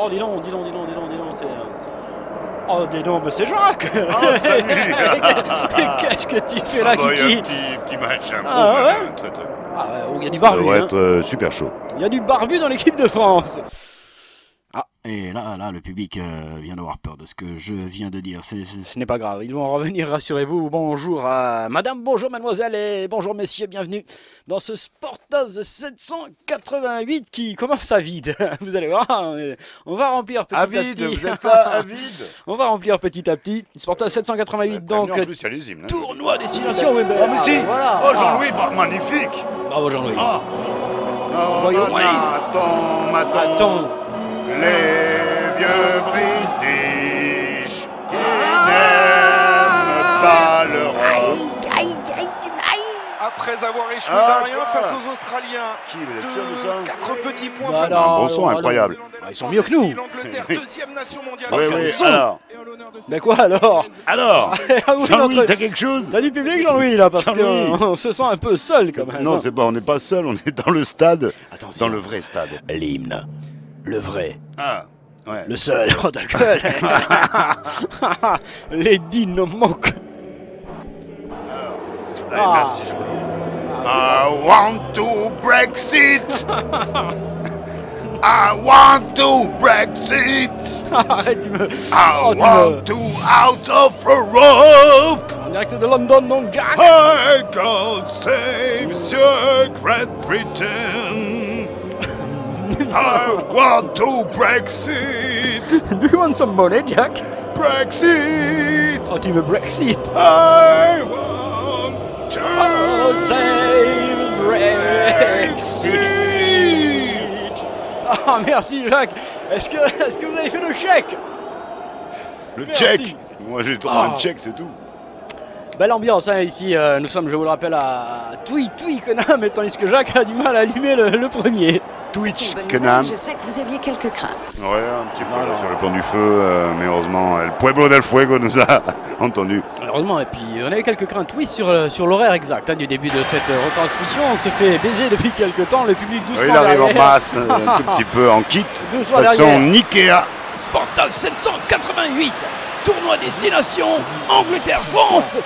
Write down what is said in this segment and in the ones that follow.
Oh, dis donc, c'est... Oh, dis donc, mais c'est Jacques. Oh, salut. Qu'est-ce que tu fais là, il y a Kiki? un petit match. Ah, ouais. Très. Ah, ouais, il y a du barbu. Ça devrait hein. être super chaud. Il y a du barbu dans l'équipe de France. Ah, et là, le public vient d'avoir peur de ce que je viens de dire. Ce n'est pas grave, ils vont revenir, rassurez-vous. Bonjour à madame, bonjour mademoiselle et bonjour messieurs, bienvenue dans ce Sportaz 788 qui commence à vide. Vous allez voir, on va remplir petit à petit. Avide, vous êtes pas avide. On va remplir petit à petit. Sportaz 788, donc En plus, il y a les hymnes. tournoi destination Weber. Ah, mais si. Voilà. Oh, Jean-Louis, magnifique. Bravo Jean-Louis. Ah. Voyons, oui. Attends. Les vieux British qui n'aiment pas l'Europe. Après avoir échoué d'un rien face aux Australiens. Qui vous êtes sûr de ça? 4 petits points. Bah, face alors, Bon son incroyable. Ils sont mieux que nous. L'Angleterre, deuxième nation mondiale. Oui, son. alors. Et en l'honneur de Mais quoi alors? Alors, Ah oui, Jean-Louis, notre- t'as quelque chose? T'as du public Jean-Louis là parce Jean-Louis. qu'on se sent un peu seul quand même. Non, c'est pas, on n'est pas seul, on est dans le stade. Attention. Dans le vrai stade. L'hymne. Le vrai. Ah, ouais. Le seul. Oh ta gueule. Les dynamok. Allez, merci Jean-Louis. I want to Brexit. I want to Brexit. Arrête, tu me... I Oh, tu want me... to out of Europe. En direct de London, donc Jack. I God save your Great Britain. I want to Brexit. Do you want some money, Jack? Brexit. Oh, tu me Brexit. I want to Oh, save Brexit. Ah, merci Jacques. Est-ce que vous avez fait le chèque? Le Merci. tchèque. Moi j'ai le droit à Ah. un tchèque, c'est tout. Belle ambiance hein, ici, nous sommes, je vous le rappelle, à Twickenham, tandis que Jacques a du mal à allumer le premier. Twitch, Bonne Kenham. nouvelle, je sais que vous aviez quelques craintes. Ouais, un petit peu là, sur le pont du feu, mais heureusement, El Pueblo del Fuego nous a entendu. Heureusement, et puis on avait quelques craintes, oui, sur l'horaire exact hein, du début de cette retransmission. On se fait baiser depuis quelques temps, le public doucement Il arrive en derrière. masse, un tout petit peu en kit, Doucement façon derrière. Ikea. Sportaz 788, tournoi Destination Angleterre-France.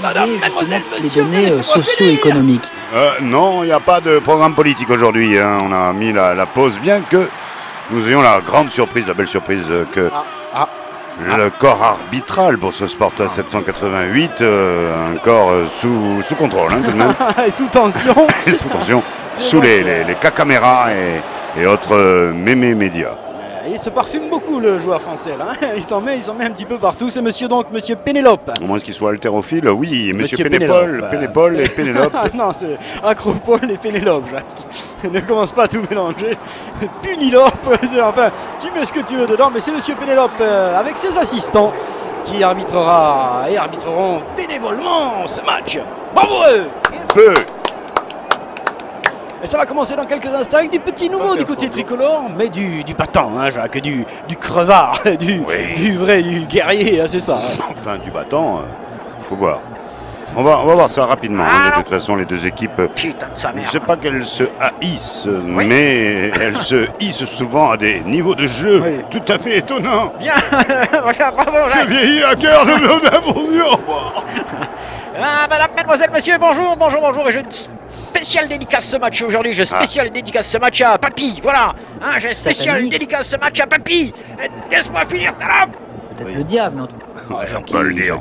Madame, mademoiselle, monsieur, les données laissez-moi socio-économiques. Non, il n'y a pas de programme politique aujourd'hui. Hein. On a mis la pause, bien que nous ayons la grande surprise, la belle surprise que le corps arbitral pour ce Sportaz 788, un corps sous contrôle, hein, tout de même. Et sous tension. Et sous tension, sous les caméras et autres mémés médias. Il se parfume beaucoup le joueur français là. Il s'en met un petit peu partout. C'est monsieur Pénélope. Au moins qu'il soit haltérophile, oui, monsieur Pénélope. Pénépole et Pénélope. Ah non, c'est Acropole et Pénélope, Jacques. Ne commence pas à tout mélanger. Punilope, enfin, tu mets ce que tu veux dedans, mais c'est monsieur Pénélope avec ses assistants qui arbitreront bénévolement ce match. Bravo eux. Peu. Et ça va commencer dans quelques instants avec du petit nouveau du côté tricolore, mais du battant, hein, Jacques, du crevard, du vrai, du guerrier, hein, c'est ça. Hein. Enfin, du battant, faut voir. On va voir ça rapidement. Hein. De toute façon, les deux équipes, Putain de sa je ne mère. sais pas qu'elles se haïssent, mais elles se hissent souvent à des niveaux de jeu tout à fait étonnants. Bien, voilà, bravo, J'ai Jacques. vieilli à cœur de mon avenir. Au revoir. Ah, madame, mademoiselle, monsieur, bonjour, et je spécial dédicace ce match aujourd'hui, dédicace ce match à Papy, voilà, hein, je spécial Satanique. dédicace ce match à Papy. Laisse-moi finir, Stalop. Peut-être le diable, mais en tout cas. On peut le dire,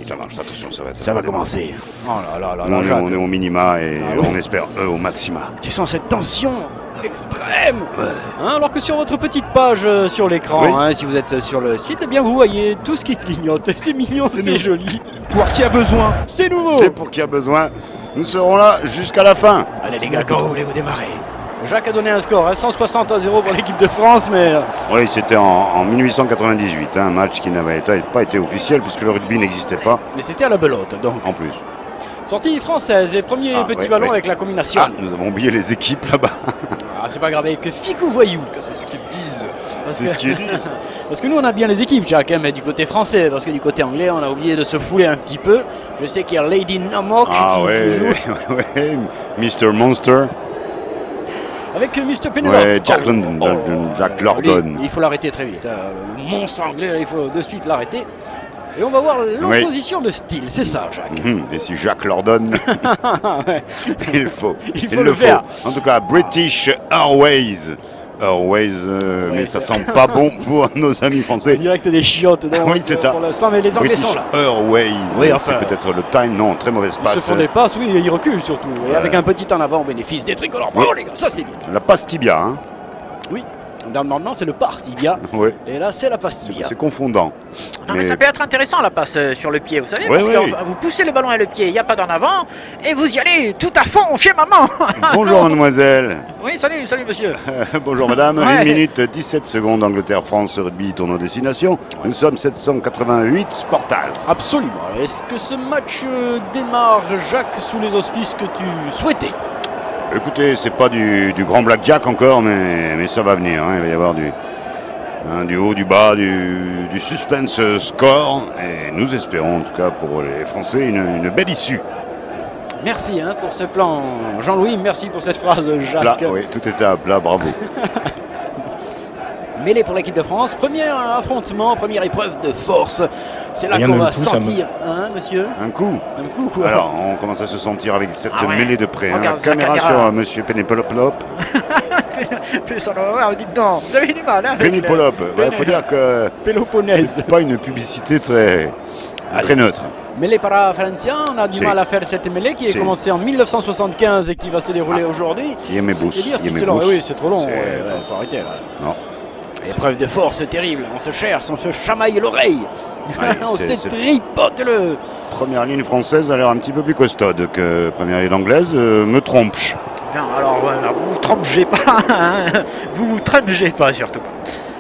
ça marche. Attention, ça va commencer. Oh là là là On là, est au minima et Ah ouais. on espère eux au maxima. Tu sens cette tension extrême hein, alors que sur votre petite page sur l'écran, Oui. hein, si vous êtes sur le site, eh bien vous voyez tout ce qui clignote. C'est mignon, c'est nous. joli. Pour qui a besoin. C'est nouveau. C'est pour qui a besoin. Nous serons là jusqu'à la fin. Allez les gars, quand vous voulez-vous démarrer? Jacques a donné un score, hein, 160-0 pour l'équipe de France, mais... Oui, c'était en 1898, un match qui n'avait pas été officiel puisque le rugby n'existait pas Mais c'était à la belote, donc. en plus. Sortie française et premier petit ballon avec la combination. Ah, nous avons oublié les équipes là-bas. Ah, c'est pas grave, avec Ficou Voyou. C'est ce qu'ils disent. Parce C'est que- ce qu'ils disent. Parce que nous on a bien les équipes, Jacques, hein, mais du côté français, parce que du côté anglais on a oublié de se fouler un petit peu. Je sais qu'il y a Lady Nomok Ah qui ouais, joue. ouais, Mr. Monster. avec Mr. Penelope. Ouais, Jack London. Il faut l'arrêter très vite. Le monstre anglais, là, il faut de suite l'arrêter. Et on va voir l'opposition de style, c'est ça, Jacques. Et si Jacques l'ordonne, Ouais. il faut le faire. En tout cas, British Airways. Mais ça sent pas bon pour nos amis français. Direct des chiottes. Donc, Oui, c'est ça. Pour l'instant, mais les Anglais British sont là. Airways, Oui, enfin, c'est peut-être le time. Non, très mauvaise Ils passe. se font des passes, oui, et ils reculent surtout. Et avec un petit en avant au bénéfice des tricolores. Bravo les gars, ça c'est bien. La passe tibia, hein. Oui. Normalement, c'est le par tibia. Ouais. Et là, c'est la passe tibia. C'est confondant. Non mais ça peut être intéressant la passe sur le pied, vous savez, Oui, parce oui. que vous poussez le ballon et le pied, il n'y a pas d'en avant, et vous y allez tout à fond chez maman. Bonjour mademoiselle. Oui, salut monsieur. Bonjour madame. Ouais. 1 minute 17 secondes. Angleterre-France rugby tournoi destination. Nous sommes 788 Sportaz. Absolument. Est-ce que ce match démarre, Jacques, sous les auspices que tu souhaitais? Écoutez, c'est pas du grand blackjack encore, mais ça va venir. Hein. Il va y avoir du haut, du bas, du suspense score. Et nous espérons, en tout cas pour les Français, une belle issue. Merci pour ce plan, Jean-Louis. Merci pour cette phrase, Jacques. Plat, oui, tout était à plat, bravo. Mêlée pour l'équipe de France. Premier affrontement, première épreuve de force. C'est là Rien qu'on ne va le pousse à sentir, hein, monsieur? Un coup. Un coup, quoi. Alors, on commence à se sentir avec cette Ah ouais. mêlée de près. Hein. La Regarde, caméra la sur caméra. monsieur Pénépolope. Dites donc, vous avez du mal, hein. Pénépolope, il faut dire que Péloponnèse. c'est pas une publicité très neutre. Mêlée par Francien, on a du Si. mal à faire cette mêlée qui est Si. commencée en 1975 et qui va se dérouler aujourd'hui. Yemebous. C'est dire si c'est long. Oui, c'est trop long. Faut arrêter. Là. Non. Épreuve de force terrible. On se cherche, on se chamaille l'oreille. Allez, On c'est- se tripote le. Première ligne française a l'air un petit peu plus costaude que première ligne anglaise. Me trompe. Bien, alors voilà, vous vous trompez pas, hein. Vous vous trompez pas surtout.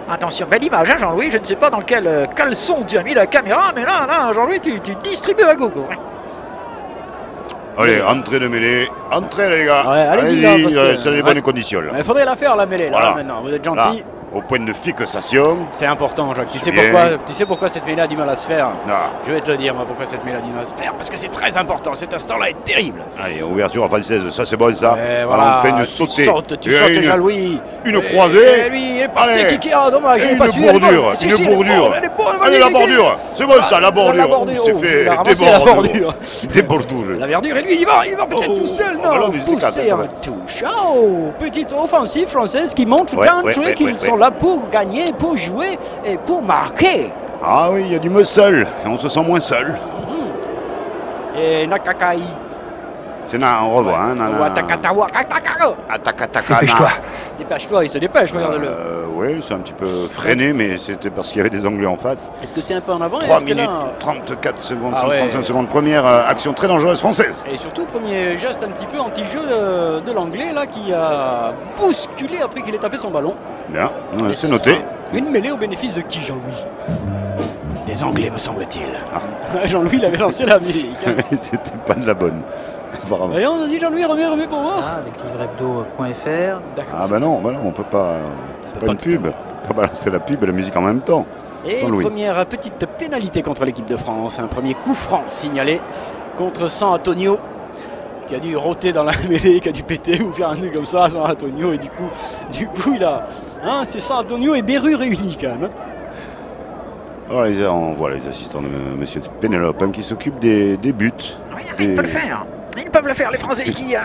Attention, belle image, hein, Jean-Louis, je ne sais pas dans quel caleçon tu as mis la caméra, mais là, Jean-Louis, tu distribues à gogo. Hein. Allez, entrée de mêlée. Entrée les gars. Ouais, allez-y, là, parce que- c'est les bonnes conditions. Là. Il faudrait la faire la mêlée là Voilà. maintenant. Vous êtes Là, gentil. au point de fixation. C'est important, Jacques. Tu C'est sais bien. pourquoi cette mêlée a du mal à se faire? Là. Je vais te le dire, moi, pourquoi cette mêlée a du mal à se faire. Parce que c'est très important. Cet instant-là est terrible. Allez, ouverture française, ça c'est bon ça. Et Alors, voilà, on fait une tu sautée. Tu Et sautes, une- Jean-Louis. une Et- croisée. Et lui, il est parti Allez. kicker. Ah, dommage, Et il est pas une suivi, elle est bordure, bonne. Si, une si, elle est bordure. bonne, elle est bonne, Allez, vas-y, la vas-y. bordure. C'est bon ça, la bordure. La bordure. C'est Oh, fait. il a Des ramassé la bordure. Des bordures. La verdure, et lui, il va peut-être tout seul, Oh, non? là, mais c'est Pousser quatre, en touche. Oh, petite offensive française qui montre Ouais, d'entrée ouais, qu'ils ouais, sont ouais. là pour gagner, pour jouer et pour marquer. Ah oui, il y a du muscle. Et on se sent moins seul. Et Nakakai. C'est on revoit. Hein, Watakatawa, kakaka. Atakataka. Dépêche-toi. Dépêche-toi, il se dépêche, regarde-le. Oui, c'est un petit peu freiné, mais c'était parce qu'il y avait des Anglais en face. Est-ce que c'est un peu en avant? 3 Est-ce que minutes, là- 34 secondes, Ah ouais. 135 secondes. Première action très dangereuse française. Et surtout, premier geste un petit peu anti-jeu de l'anglais là qui a bousculé après qu'il ait tapé son ballon. Bien, Et c'est ce noté. sera Une mêlée au bénéfice de qui, Jean-Louis? Des Anglais, me semble-t-il. Jean-Louis, il avait lancé la mêlée. C'était pas de la bonne. Apparemment. Et on a dit, Jean-Louis, remets pour voir. Ah, avec livrehebdo.fr. D'accord. Ah bah non, on peut pas. C'est pas une tout pub. à l'heure. On peut pas balancer la pub et la musique en même temps. Et Jean-Louis. première petite pénalité contre l'équipe de France. Un premier coup franc signalé contre San Antonio, qui a dû rôter dans la mêlée, qui a dû péter ou faire un truc comme ça, San Antonio. Et du coup il a. Hein, c'est San Antonio et Beru réunis quand même. Alors, on voit les assistants de monsieur Pénélope qui s'occupent des buts. Oui, ils peuvent le faire. Ils peuvent le faire, les Français qui...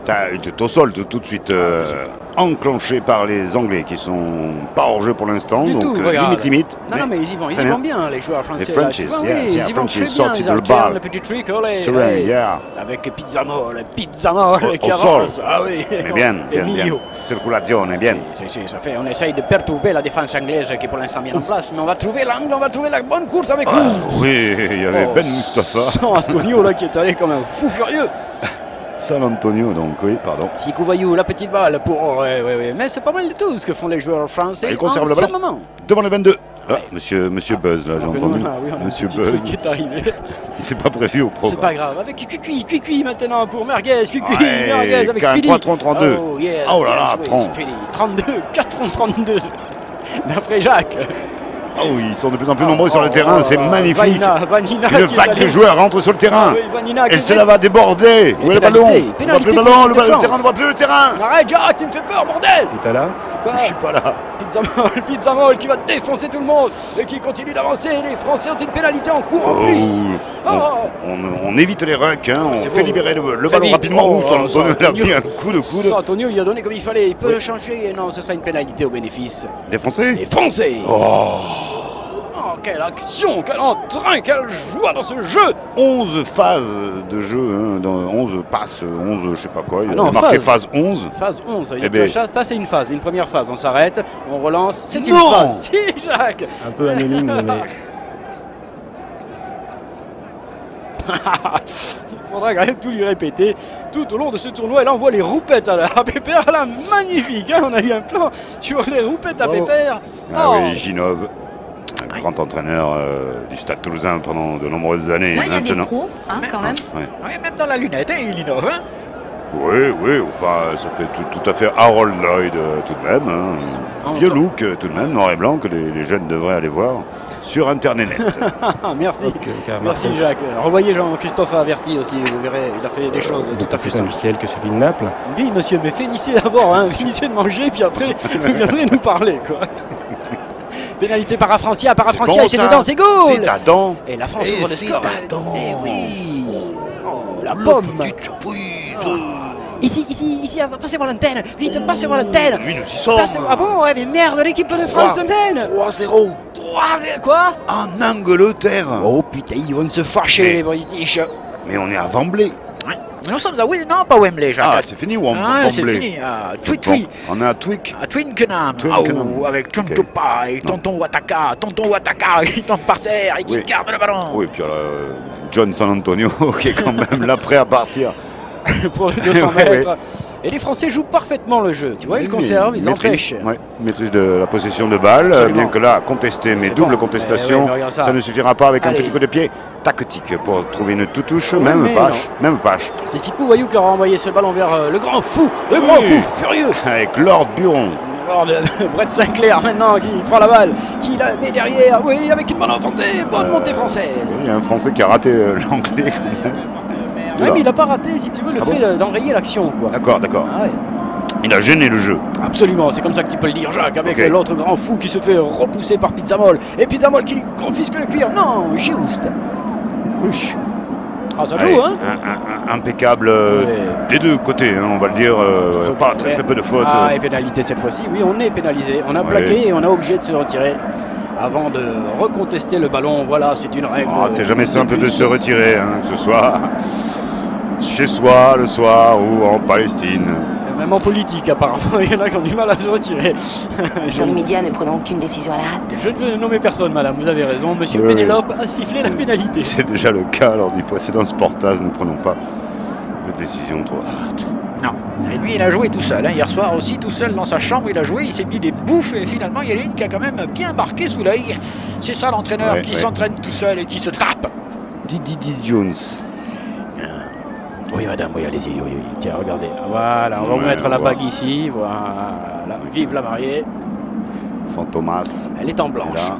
T'as une tête au sol tout de suite enclenché par les Anglais qui sont pas hors jeu pour l'instant. Du Donc tout, regarde. limite. Non, mais non, mais ils y vont très bien. bien, les joueurs français. Les là, Frenchies, tu vois, yeah, oui, yeah, ils y vont Frenchies très bien, sortent ils le alternent ball. le petit trick, olé, Serein, olé. yeah. Avec Pizzamo, qui Au sol. avance. Ah oui, Mais bien, et bien, bien. Mio. Circulation, on est bien. Ça fait, on essaye de perturber la défense anglaise qui est pour l'instant bien en place, mais on va trouver l'angle, on va trouver la bonne course avec nous. Oui, il y avait Oh, Ben Mustafa. San Antonio là qui est allé comme un fou furieux. San Antonio, donc oui, pardon. Ficou Voyou, la petite balle pour. Ouais. Mais c'est pas mal de tout ce que font les joueurs français. Il conserve en le ce ballon. moment. Devant le 22. Ah, monsieur Buzz, là, j'ai Ah, entendu. oui, on a Monsieur un petit truc Buzz. qui est arrivé. Il n'était pas prévu au C'est programme. pas grave. Avec Cuicui maintenant pour Merguez. Cuicui, Ouais, Merguez avec qu'un Speedy. 3-30-32. Oh, yeah, Oh là bien là, joué, 30. Speedy. 32, 4-32. D'après Jacques. Oh, ils sont de plus en plus nombreux sur le terrain, c'est magnifique. Vanina Une vague de joueurs rentre sur le terrain. Oui, Vanina Et cela va déborder. Où est le ballon? On voit plus le ballon, le terrain ne voit plus le terrain. Arrête Jacques, tu me fais peur, bordel. T'es là? Quoi? Je suis pas là. Pizzamol qui va défoncer tout le monde et qui continue d'avancer. Les Français ont une pénalité en cours en plus. On évite les rucks, hein. On C'est fait beau. libérer le Très ballon vite. rapidement. Oh, San Antonio a Antonio. mis un coup de coude. Antonio, il a donné comme il fallait. Il peut changer. Et non, ce sera une pénalité au bénéfice Des Français. des Français. Oh. Oh, quelle action, quel entrain, quelle joie dans ce jeu. 11 phases de jeu, hein, dans 11 passes, 11 je sais pas quoi. Il y a non, marqué phase. phase 11. Phase 11, ça veut Eh dire que ben- ça c'est une phase, une première phase. On s'arrête, on relance, c'est une Non. phase. Si, Jacques. Un peu anonyme, mais... Il faudra quand même tout lui répéter tout au long de ce tournoi. Et là, on voit les roupettes à Pépère. Là, magnifique. Hein, on a eu un plan sur les roupettes à Bravo. Pépère. Ah Oh. oui, Ginov, un grand entraîneur du Stade Toulousain pendant de nombreuses années Ouais, il y a des maintenant. pros, hein, quand même. Ouais. Oui, même dans la lunette, hein, il innove. Hein. Oui, enfin, ça fait tout à fait Harold Lloyd tout de même. Hein. Vieux look tout de même, noir et blanc, que les jeunes devraient aller voir sur Internet. Merci. Ok, Merci Marseille. Jacques. Revoyez Jean-Christophe Averti aussi, vous verrez, il a fait des choses tout à fait plus simples. industriel que celui de Naples. Oui monsieur, mais finissez d'abord, hein, finissez de manger, puis après vous viendrez nous parler quoi. Pénalité para-Francia, bon, et c'est ça. dedans, c'est goal. C'est à dents. Et la France Et ouvre le c'est score. à dents. Eh oui. Oh, la pomme. Petite surprise. Ici, passez-moi l'antenne, vite, passez-moi l'antenne. Oui, nous y sommes. Ah bon, ouais, mais merde, l'équipe de France se mène. 3-0 3-0, quoi? en Angleterre. Oh putain, ils vont se fâcher, Mais- les British. Mais on est à Wembley. Nous sommes à non, pas Wembley, Jacques. Ah, c'est fini ou on Ah, c'est Wembley? fini. À Bon, Twickery, on est à Twick. à Twickenham. Twickenham. Oh, avec Tontopa et Tonton Wataka qui tombe par terre et qui Oui. garde le ballon. Oui, puis John San Antonio qui est quand même là prêt à partir. Pour les 200 Ouais, mètres. Et les Français jouent parfaitement le jeu. Tu vois, ils conservent, ils empêchent. Maîtrise de la possession de balle, Absolument. bien que là, contester, mais c'est double bon. contestation, Eh ouais, mais regarde ça. ça ne suffira pas avec un Allez. petit coup de pied tactique pour trouver une touche, Ouais, même mais pâche, C'est Ficou Wayou qui aura envoyé ce ballon vers le grand fou, furieux. avec Lord Buron. Alors, Brett Sinclair maintenant qui prend la balle, qui la met derrière. Oui, avec une balle enfantée, bonne montée française. Il y a un Français qui a raté l'anglais quand même. Ouais, Oula. mais il n'a pas raté, si tu veux, le Ah fait d'enrayer l'action. Quoi. D'accord. Ah ouais. Il a gêné le jeu. Absolument, c'est comme ça que tu peux le dire, Jacques, avec Ok. l'autre grand fou qui se fait repousser par Pizzamol. Et Pizzamol qui lui confisque le cuir. Non, juste. Ouch. Ah, ça Allez, joue, hein? impeccable Ouais. des deux côtés, hein, on va le dire. Pas très peu de fautes. Ah, et pénalité cette fois-ci. Oui, on est pénalisé. On a Ouais. plaqué et on a obligé de se retirer avant de recontester le ballon. Voilà, c'est une règle. Ah, c'est jamais simple de plus. se retirer, hein, que ce soit chez soi le soir ou en Palestine. Même en politique, apparemment, il y en a qui ont du mal à se retirer. Dans les médias, ne prenons aucune décision à la hâte. Je ne veux nommer personne, madame, vous avez raison. Monsieur Ouais, Pénélope a sifflé la pénalité. C'est déjà le cas lors du précédent Sportaz, ne prenons pas de décision trop hâte. Non. Et lui, il a joué tout seul. Hein. Hier soir aussi, tout seul dans sa chambre, il a joué, il s'est mis des bouffes et finalement, il y en a une qui a quand même bien marqué sous l'œil. C'est ça l'entraîneur Ouais, qui ouais. s'entraîne tout seul et qui se tape. Didi Jones. Oui, madame, oui, allez-y. Oui. Tiens, regardez. Voilà, on va vous Ouais, mettre la voilà. bague ici. Voilà. Vive la mariée. Fantomas. Elle est en blanche. Là.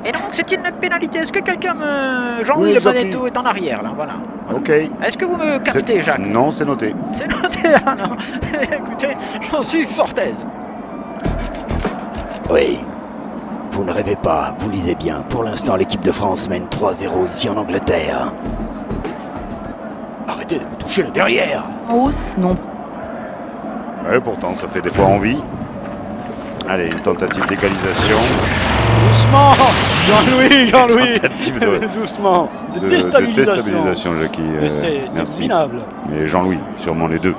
Et donc, c'est une pénalité. Est-ce que quelqu'un me. Jean-Louis Oui, Le Jackie. Bonetto est en arrière, là, voilà. Ok. Est-ce que vous me captez, C'est- Jacques? Non, c'est noté. C'est noté là, non? Écoutez, j'en suis fort aise. Oui. Vous ne rêvez pas, vous lisez bien. Pour l'instant, l'équipe de France mène 3-0 ici en Angleterre. Arrêtez de me toucher le derrière. En hausse, non. Ouais, pourtant, ça fait des fois envie. Allez, une tentative d'égalisation. Doucement, Jean-Louis, Tentative de doucement, de de déstabilisation. déstabilisation, Jackie. Mais c'est Merci. minable. Mais Jean-Louis, sûrement les deux.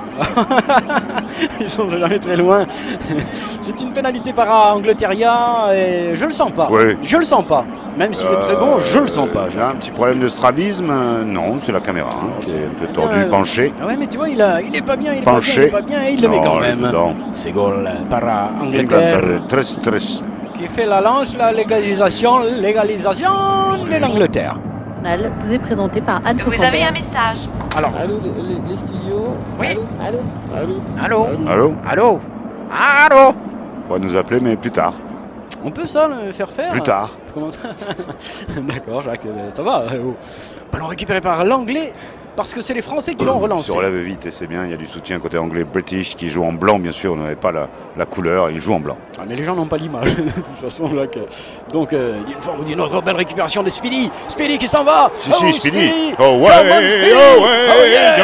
Ils sont jamais très loin. C'est une pénalité para-Angleterria et je le sens pas. Ouais. Je le sens pas. Même s'il est très bon, je le sens pas. J'ai un petit problème de strabisme. Non, c'est la caméra hein, qui est un peu tordue, Ouais. penchée. Ah ouais, mais tu vois, il est pas bien, il est Penché. pas bien, et il le met Non, quand il est même. dedans. C'est goal para-Angleterre. Très stress. Qui fait la lance, la légalisation de l'Angleterre. Vous est présenté par Anne Vous avez un message. Alors, Allô, les studios. oui. Allô. Allô? Allô? Allô? Allô? On pourra nous appeler, mais plus tard. On peut ça le faire faire? Plus tard. Comment ça? D'accord, Jacques, ça va. Ballon récupéré par l'anglais. Parce que c'est les Français qui l'ont relancé. Il se relève vite et c'est bien, il y a du soutien côté anglais. British qui joue en blanc, bien sûr, on n'avait pas la couleur, il joue en blanc. Ah, mais les gens n'ont pas l'image, de toute façon. Là, donc, d'une forme ou d'une autre, belle récupération de Speedy. Speedy qui s'en va. Si, Speedy. Oh, ouais, yeah.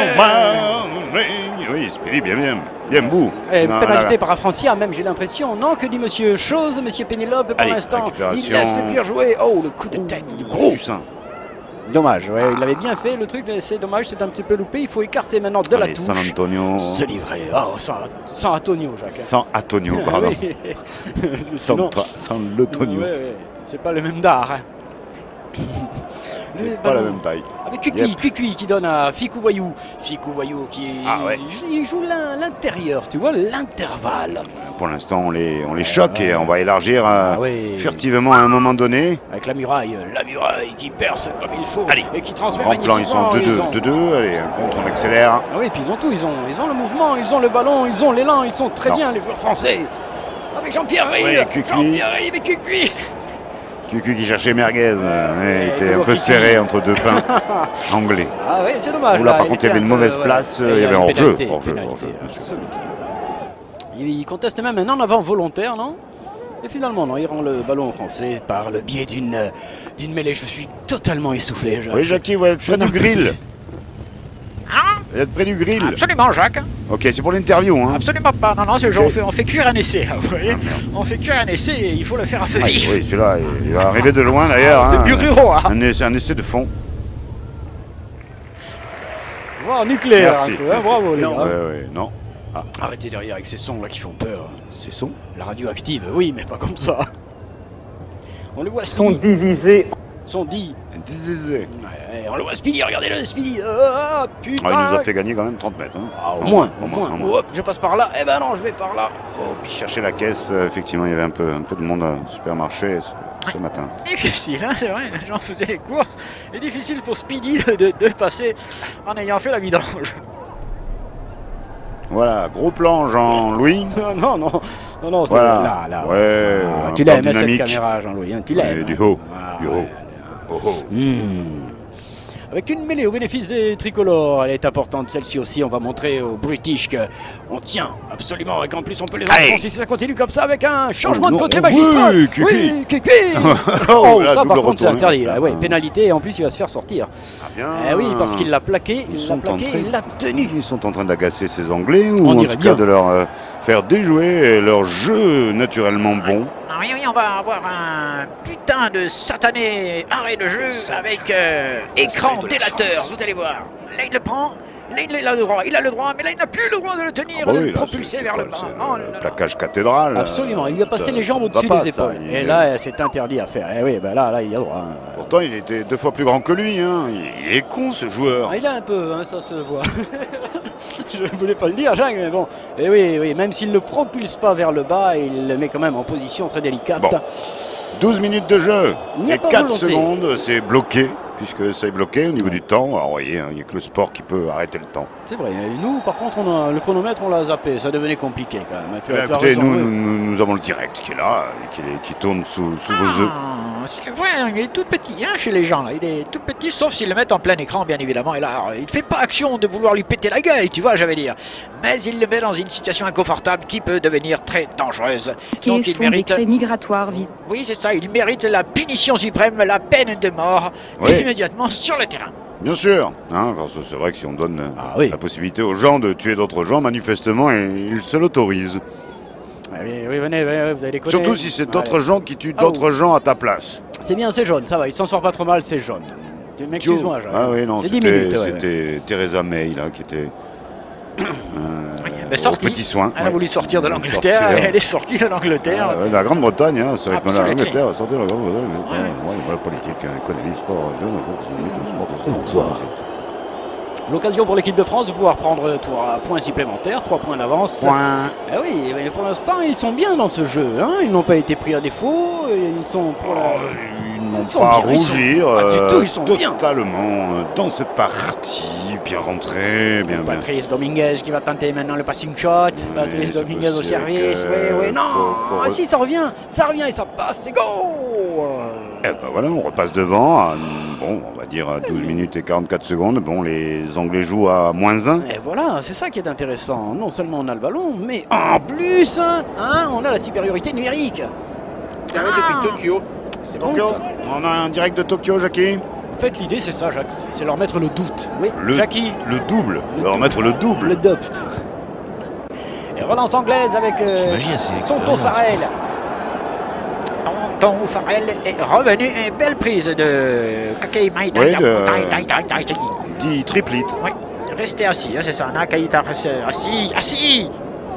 Oui, Speedy, bien bout. Et pénalité par Francia, même j'ai l'impression. Non, que dit Monsieur Chose, Monsieur Pénélope pour l'instant. Il laisse le pur jouer. Oh, le coup de tête du gros. Dommage, ouais, il avait bien fait le truc, mais c'est dommage, c'est un petit peu loupé. Il faut écarter maintenant de la touche. San Antonio. Se livrer. Oh, sans Antonio, Jacques. Sans Antonio, pardon. Sans l'Antonio. Ouais. C'est pas le même d'art. Hein. C'est pas la même taille. Avec Kukui qui donne à Ficou Voyou. Ficou Voyou qui il joue l'intérieur, tu vois, l'intervalle. Pour l'instant, on les choque et on va élargir furtivement à un moment donné. Avec la muraille qui perce comme il faut. Allez. Et qui transmet En plan, ils sont 2-2. Allez, un contre, on accélère. Ah oui, puis ils ont tout. Ils ont le mouvement, ils ont le ballon, ils ont l'élan, ils sont très bien, les joueurs français. Avec Jean-Pierre Rive. Jean-Pierre Rive et Kukui. Kukui qui cherchait merguez, il était un peu serré entre deux pains anglais. Ah oui, c'est dommage. Là, par contre, il y avait une mauvaise place, il y avait un hors-jeu. Il conteste même un en avant volontaire, non? Et finalement, non, il rend le ballon français par le biais d'une mêlée. Je suis totalement essoufflé. Oui, Jackie, vous êtes près du grill. Vous êtes près du grill. Absolument, Jacques. Ok, c'est pour l'interview. Hein. Absolument pas. Non, c'est genre on fait cuire un essai. Vous voyez, on fait cuire un essai et il faut le faire à feu vif. Oui, celui-là, il va arriver de loin d'ailleurs. De Bururo. Un essai de fond. Wow, nucléaire. Merci. Bravo, les gars. Non. Ah. Arrêtez derrière avec ces sons là qui font peur. Ces sons? La radioactive, oui, mais pas comme ça. On le voit. Sont divisés. Sont dit. Divisés. Ouais, on le voit Speedy, regardez-le Speedy. Putain. Il nous a fait gagner quand même 30 mètres. Hein. Ah, au moins. Hop, je passe par là. Eh ben non, je vais par là. Puis chercher la caisse, effectivement, il y avait un peu de monde au supermarché ce matin. Difficile, hein, c'est vrai, les gens faisaient les courses. Et difficile pour Speedy de passer en ayant fait la vidange. Voilà, gros plan Jean-Louis. Non, c'est voilà. là. Ouais, tu l'aimes cette caméra, Jean-Louis, hein, tu l'aimes. Du haut. Avec une mêlée au bénéfice des tricolores, elle est importante celle-ci aussi. On va montrer aux British qu'on tient absolument et qu'en plus on peut les enfoncer si ça continue comme ça avec un changement de côté magistral. Oui, Kukui. Ça par contre c'est interdit. Pénalité et en plus il va se faire sortir. Oui, parce qu'il l'a plaqué, il l'a tenu. Ils sont en train d'agacer ces Anglais ou en tout cas de leur faire déjouer leur jeu naturellement bon. Oui, on va avoir un putain de satané arrêt de jeu avec écran délateur, vous allez voir. Là, il le prend, là, il a le droit, mais là, il n'a plus le droit de le tenir, de le propulser vers le bas. Plaquage cathédrale. Absolument, il lui a passé les jambes au-dessus des épaules. Et là, c'est interdit à faire. Et oui, là, il a le droit. Pourtant, il était 2 fois plus grand que lui. Hein. Il est con, ce joueur. Il a un peu, ça se voit. Je ne voulais pas le dire, Jacques, mais bon. Et oui, même s'il ne le propulse pas vers le bas, il le met quand même en position très délicate. Bon. 12 minutes de jeu et 4 secondes, c'est bloqué, puisque c'est bloqué au niveau du temps. Alors, vous voyez, il n'y a que le sport qui peut arrêter le temps. C'est vrai. Nous, par contre, le chronomètre, on l'a zappé. Ça devenait compliqué quand même. Écoutez, nous avons le direct qui est là, qui tourne sous vos œufs. C'est vrai, il est tout petit chez les gens. Là. Il est tout petit, sauf s'ils le mettent en plein écran, bien évidemment. Et là, il ne fait pas action de vouloir lui péter la gueule, tu vois, j'allais dire. Mais il le met dans une situation inconfortable qui peut devenir très dangereuse. Donc il mérite... décret migratoire vise. Oui, c'est ça. Il mérite la punition suprême, la peine de mort, immédiatement sur le terrain. Bien sûr, c'est vrai que si on donne la possibilité aux gens de tuer d'autres gens, manifestement, ils se l'autorisent. Oui, venez, vous allez les connaître. Surtout si c'est d'autres gens qui tuent d'autres gens à ta place. C'est bien, c'est jaune, ça va, il s'en sort pas trop mal, c'est jaune. Excuse-moi, Jacques. Ah oui, non, c'était Theresa May là, qui était petit soin. Elle a voulu sortir de l'Angleterre, elle est sortie de l'Angleterre. La Grande-Bretagne, c'est vrai que l'Angleterre a sorti de la Grande-Bretagne. La politique, économie, sport, bonsoir. L'occasion pour l'équipe de France de pouvoir prendre 3 points supplémentaires, 3 points d'avance. Oui, mais pour l'instant, ils sont bien dans ce jeu. Ils n'ont pas été pris à défaut. Ils sont n'ont sont pas à bien, ils sont- rougir. pas du tout, ils sont bien. totalement dans cette partie. Bien rentré, bien. Patrice Dominguez qui va tenter maintenant le passing shot. Patrice c'est Dominguez au possible service. que Oui, non. Coco- Ah, si, ça revient et ça passe, c'est go. Eh ben voilà, on repasse devant. Bon, on va dire à 12 minutes et 44 secondes. Bon, les Anglais jouent à -1. Et voilà, c'est ça qui est intéressant. Non seulement on a le ballon, mais en plus, on a la supériorité numérique. Depuis Tokyo. C'est bon Tokyo. ça. On a un direct de Tokyo, Jackie. En fait, l'idée c'est ça, Jacques, c'est leur mettre le doute. Oui, Le- Jackie, Le double. Le Leur double. mettre le double. le doubt. Et relance anglaise avec Tonton Farrell. Tonton Farrell est revenu. Et belle prise de Kakei Maïta. Oui, Dit triplite. Oui, restez assis, c'est ça. Nakaïta, assis.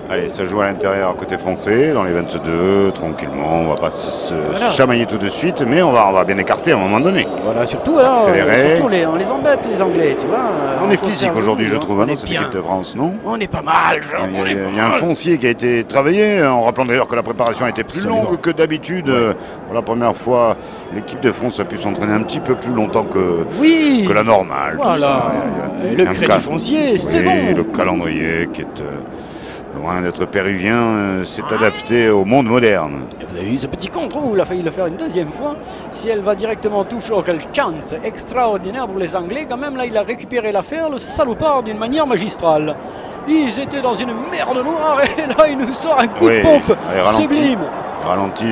Allez, ça joue à l'intérieur côté français, dans les 22, tranquillement. On va pas se Voilà. chamailler tout de suite, mais on va bien écarter à un moment donné. Voilà, surtout alors, Accéléré. on les embête les Anglais, tu vois. On est conserve physique le aujourd'hui, coup, je hein. trouve, On dans est cette bien. équipe de France, non? On est pas mal, genre, Il on est pas y a un mal. foncier qui a été travaillé, en rappelant d'ailleurs que la préparation a été plus Absolument. longue que d'habitude. Pour la première fois, l'équipe de France a pu s'entraîner un petit peu plus longtemps que la normale. tout Voilà. ça. Et Il y a le un crédit foncier, c'est Oui, bon. le calendrier qui est loin d'être péruvien, s'est adapté au monde moderne. Et vous avez vu ce petit contrôle, il a failli le faire une deuxième fois. Si elle va directement toucher, oh, quelle chance extraordinaire pour les Anglais. Quand même, là, il a récupéré l'affaire, le salopard, d'une manière magistrale. Ils étaient dans une merde noire et là, il nous sort un coup Oui, de pompe allez, ralenti. sublime. Ralenti,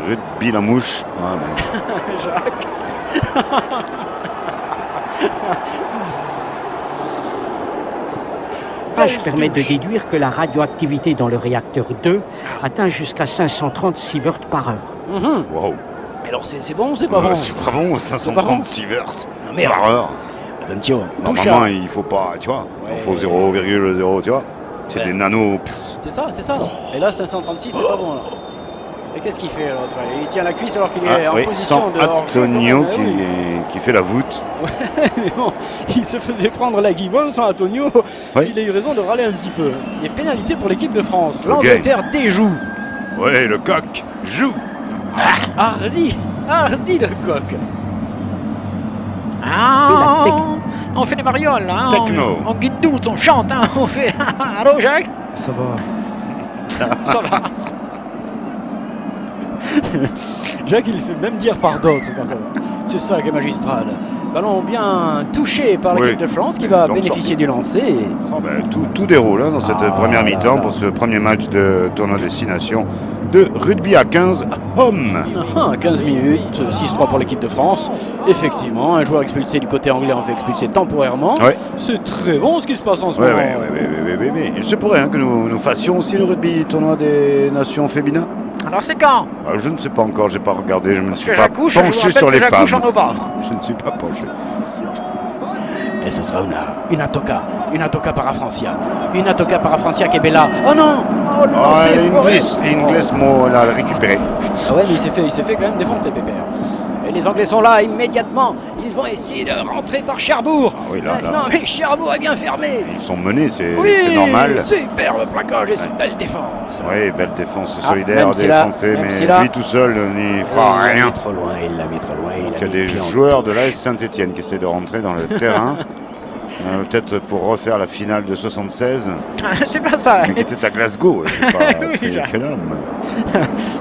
rugby la mouche. Ah, mince. Jacques. Page permet de déduire que la radioactivité dans le réacteur 2 atteint jusqu'à 530 sieverts par heure. Wow. Alors, c'est bon ou c'est pas bon? C'est pas bon, 530 sieverts Ah, merde. par heure. Attention, Normalement, il faut pas, tu vois, il faut 0,0, tu vois. C'est Ouais, des nanos. c'est ça. Et là, 536, c'est pas bon, là. Et qu'est-ce qu'il fait, l'autre? Il tient la cuisse alors qu'il est en oui, position sans de hors-jeu, Antonio quand même, qui fait la voûte. Mais bon, il se faisait prendre la guimole sans Antonio. Oui. Il a eu raison de râler un petit peu. Et pénalité pour l'équipe de France. Le L'Angleterre déjoue. Ouais, le coq joue. Hardy le coq. Ah, On fait des marioles, hein. Techno. On guindoute, on chante, hein. On fait. Allô, Jacques? Ça va. Ça va. Jacques, il fait même dire par d'autres quand ça va. C'est ça qui est magistral. Ballon bien touché par l'équipe de France qui va Donc, bénéficier du lancer. Oh, ben, tout déroule dans cette première mi-temps pour ce premier match de tournoi destination de rugby à 15 hommes. 15 minutes, 6-3 pour l'équipe de France. Effectivement, un joueur expulsé du côté anglais en fait expulser temporairement. Ouais. C'est très bon ce qui se passe en ce Oui, moment. Il se pourrait que nous fassions aussi le rugby tournoi des nations féminins. Alors c'est quand? Je ne sais pas encore, j'ai pas regardé, je me suis que pas j'accouche, je vous penché rappelle sur que les j'accouche femmes. en novembre. Je ne suis pas penché. Et ce sera une atoka parafrancia. Une atoka parafrancia qui est bella. Oh non! Oh, le lancer foiré. L'Inglés l'a récupéré. Ah ouais, mais il s'est fait quand même défoncer, Pépère. Et les Anglais sont là immédiatement. Ils vont essayer de rentrer par Cherbourg. Ah oui, là. Maintenant, mais Cherbourg est bien fermé. Ils sont menés, c'est Oui, normal. superbe plaquage et une belle défense. Oui, belle défense Ah, solidaire même des si là- Français, même mais si là- lui tout seul n'y fera Il l'a rien. mis trop loin, il l'a mis trop loin. Il y a des joueurs de l'AS Saint-Etienne qui essaient de rentrer dans le terrain. Peut-être pour refaire la finale de 76, C'est pas ça. mais qui était à Glasgow. C'est pas Oui, Jacques. quel homme.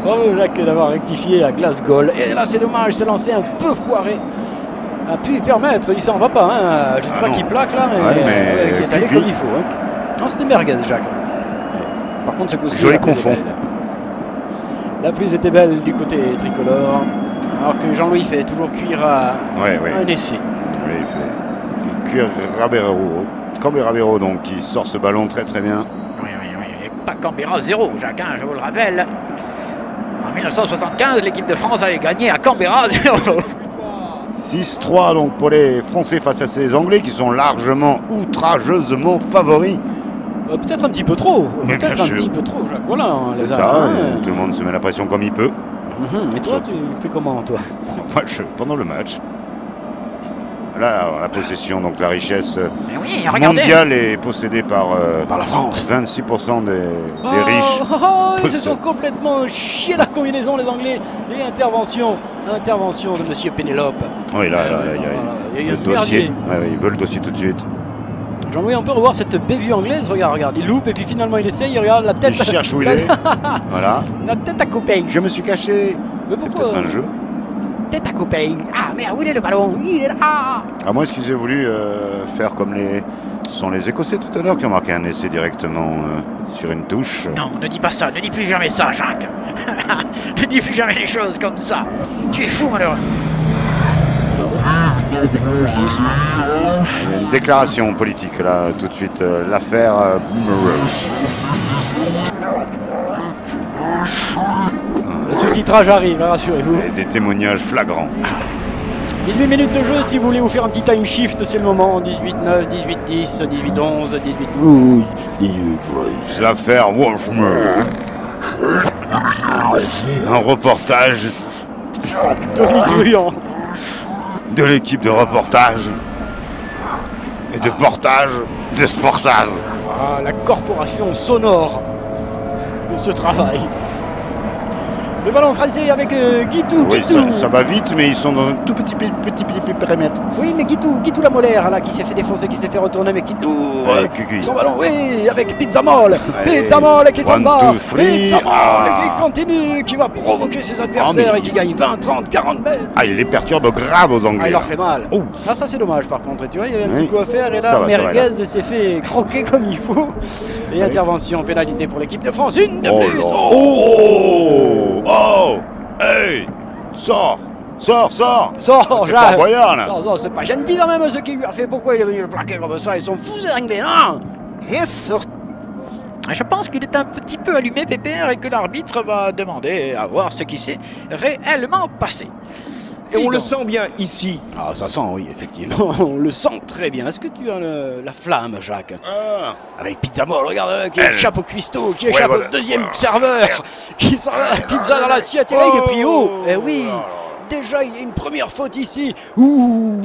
Bravo Jacques d'avoir rectifié à Glasgow. Et là c'est dommage, ce lancer un peu foiré a pu permettre, il s'en va pas, hein. Je sais pas non. qui plaque là, mais, qui est allé Cucu. comme il faut. Hein. Non, c'était merguez Jacques. Par contre ce coup-ci, Joli la prise confond. est belle. La prise était belle du côté tricolore, alors que Jean-Louis fait toujours cuire à un essai. Oui, il fait cuire Cambéraro donc qui sort ce ballon très bien. Oui. Et pas Canberra 0, Jacques, hein, je vous le rappelle. En 1975, l'équipe de France avait gagné à Canberra 0. 6-3 donc pour les Français face à ces Anglais qui sont largement, outrageusement favoris. Peut-être un petit peu trop. Mais Peut-être bien un sûr. petit peu trop, Jacques. Voilà, on C'est les a, ça, hein. tout le monde se met la pression comme il peut. Mais toi, tu fais comment, toi? Moi, pendant le match. Là, alors, la possession, donc la richesse oui, mondiale est possédée par la France. 26% des riches. Ils se sont complètement chiés la combinaison, les Anglais. Et intervention de Monsieur Pénélope. Oui, là, il y a le dossier. Ouais, il veut le dossier tout de suite. Jean-Louis, on peut revoir cette bévue anglaise. Regarde, il loupe et puis finalement il essaye. Regarde la tête. Il cherche où il est. Voilà. La tête à copain. Je me suis caché. C'est peut-être un jeu. Tête à copain. Ah merde, où il est le ballon? Il est là. À moins qu'ils aient voulu faire comme ce sont les Écossais tout à l'heure qui ont marqué un essai directement sur une touche. Non, ne dis pas ça, ne dis plus jamais ça, Jacques. Ne dis plus jamais les choses comme ça. Tu es fou, malheureux. Il y a une déclaration politique là, tout de suite. L'affaire Murrow. Le sous-titrage arrive, rassurez-vous. Des témoignages flagrants. 18 minutes de jeu, si vous voulez vous faire un petit time shift, c'est le moment. 18-9, 18-10, 18-11, 18-12, 18-13. L'affaire Wolfmer. Un reportage tonitruant de l'équipe de reportage et de portage, de sportage. Ah, la corporation sonore de ce travail. Le ballon français avec Guitou. Oui, ça va vite, mais ils sont dans un tout petit périmètre. Oui, mais Guitou la molaire, là, qui s'est fait défoncer, qui s'est fait retourner, mais qui son ballon, oui, avec Pizzamol. Pizzamol qui s'en va. Pizzamol qui continue, qui va provoquer ses adversaires et qui gagne 20, 30, 40 mètres. Ah, il les perturbe grave aux Anglais. Ah, il leur fait mal. Oh. Ah, ça c'est dommage par contre. Tu vois, il y avait un petit coup à faire et là, Merguez s'est fait croquer comme il faut. Et intervention, pénalité pour l'équipe de France. Une de plus. Oh! Hey! Sors, Jacques! C'est pas voyant, là! Sors, c'est pas gentil quand même ce qu'il lui a fait. Pourquoi il est venu le plaquer comme ça? Ils sont fous, ces Anglais, hein? Je pense qu'il est un petit peu allumé, Pépère, et que l'arbitre va demander à voir ce qui s'est réellement passé. Et on le sent bien ici. Ah, ça sent, oui, effectivement. On le sent très bien. Est-ce que tu as la flamme, Jacques? Avec Pizzamol, regarde, qui échappe au cuistot, qui échappe au deuxième serveur, qui sent la pizza dans l'assiette, et puis haut. Eh oui, déjà, il y a une première faute ici. Ouh.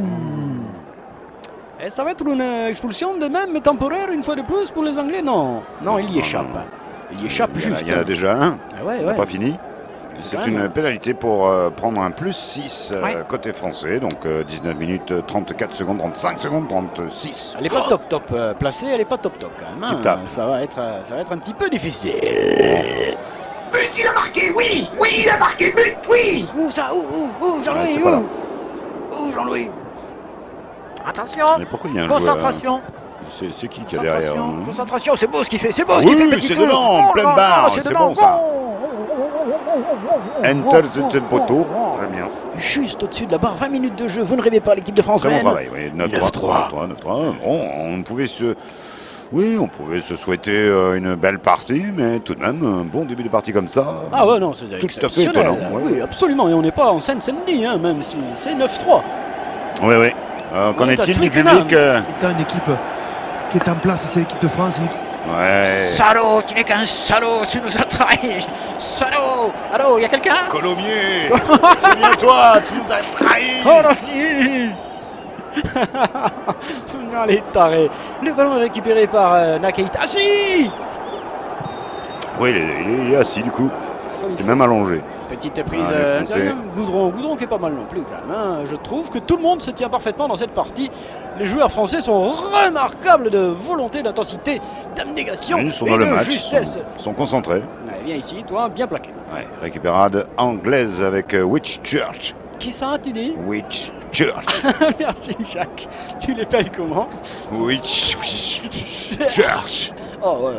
Et ça va être une expulsion de même temporaire, une fois de plus, pour les Anglais? Non, il y échappe. Il y échappe juste. Il y en a déjà un. Ouais. Pas fini. C'est une pénalité pour prendre un plus 6 côté français, donc 19 minutes 34 secondes, 35 secondes, 36. Elle n'est pas top placée, elle n'est pas top quand même. Hein. Ça va être un petit peu difficile. But, il a marqué, oui, il a marqué, but, oui. Où ça? Où Jean-Louis? Où Jean-Louis? Attention. Mais pourquoi il y a un concentration. C'est qui est derrière? Concentration, c'est beau ce qu'il fait, c'est beau ce qu'il fait. Oui, c'est dedans, en pleine barre, c'est bon ça. Enter the poteau, très bien. Juste au-dessus de la barre, 20 minutes de jeu, vous ne rêvez pas, l'équipe de France. Très bon travail, oui, 9-3. Bon, on pouvait se souhaiter une belle partie, mais tout de même, un bon début de partie comme ça. Ah ouais, non, c'est tout à fait étonnant. Oui, absolument, et on n'est pas en Seine-Saint-Denis, hein, même si c'est 9-3. Oui. Qu'en est-il du public? C'est une équipe qui est en place, c'est l'équipe de France. Ouais. Salaud, tu n'es qu'un salaud, tu nous as trahis. Salaud. Allô, il y a quelqu'un? Colomiers. Souviens-toi, tu nous as trahis. Colomiers. Non, les tarés. Le ballon est récupéré par Nakaïta. Ah si. Oui, il est assis du coup. Il est même allongé. Petite prise Goudron qui est pas mal non plus quand même. Hein. Je trouve que tout le monde se tient parfaitement dans cette partie. Les joueurs français sont remarquables de volonté, d'intensité, d'abnégation Ils sont dans le match, justesse. Sont concentrés. Ouais, viens ici, toi, bien plaqué. Ouais, récupérade anglaise avec Whitchurch. Qui ça, tu dis? Whitchurch. Merci Jacques. Tu l'appelles comment? Whitchurch. Oh ouais.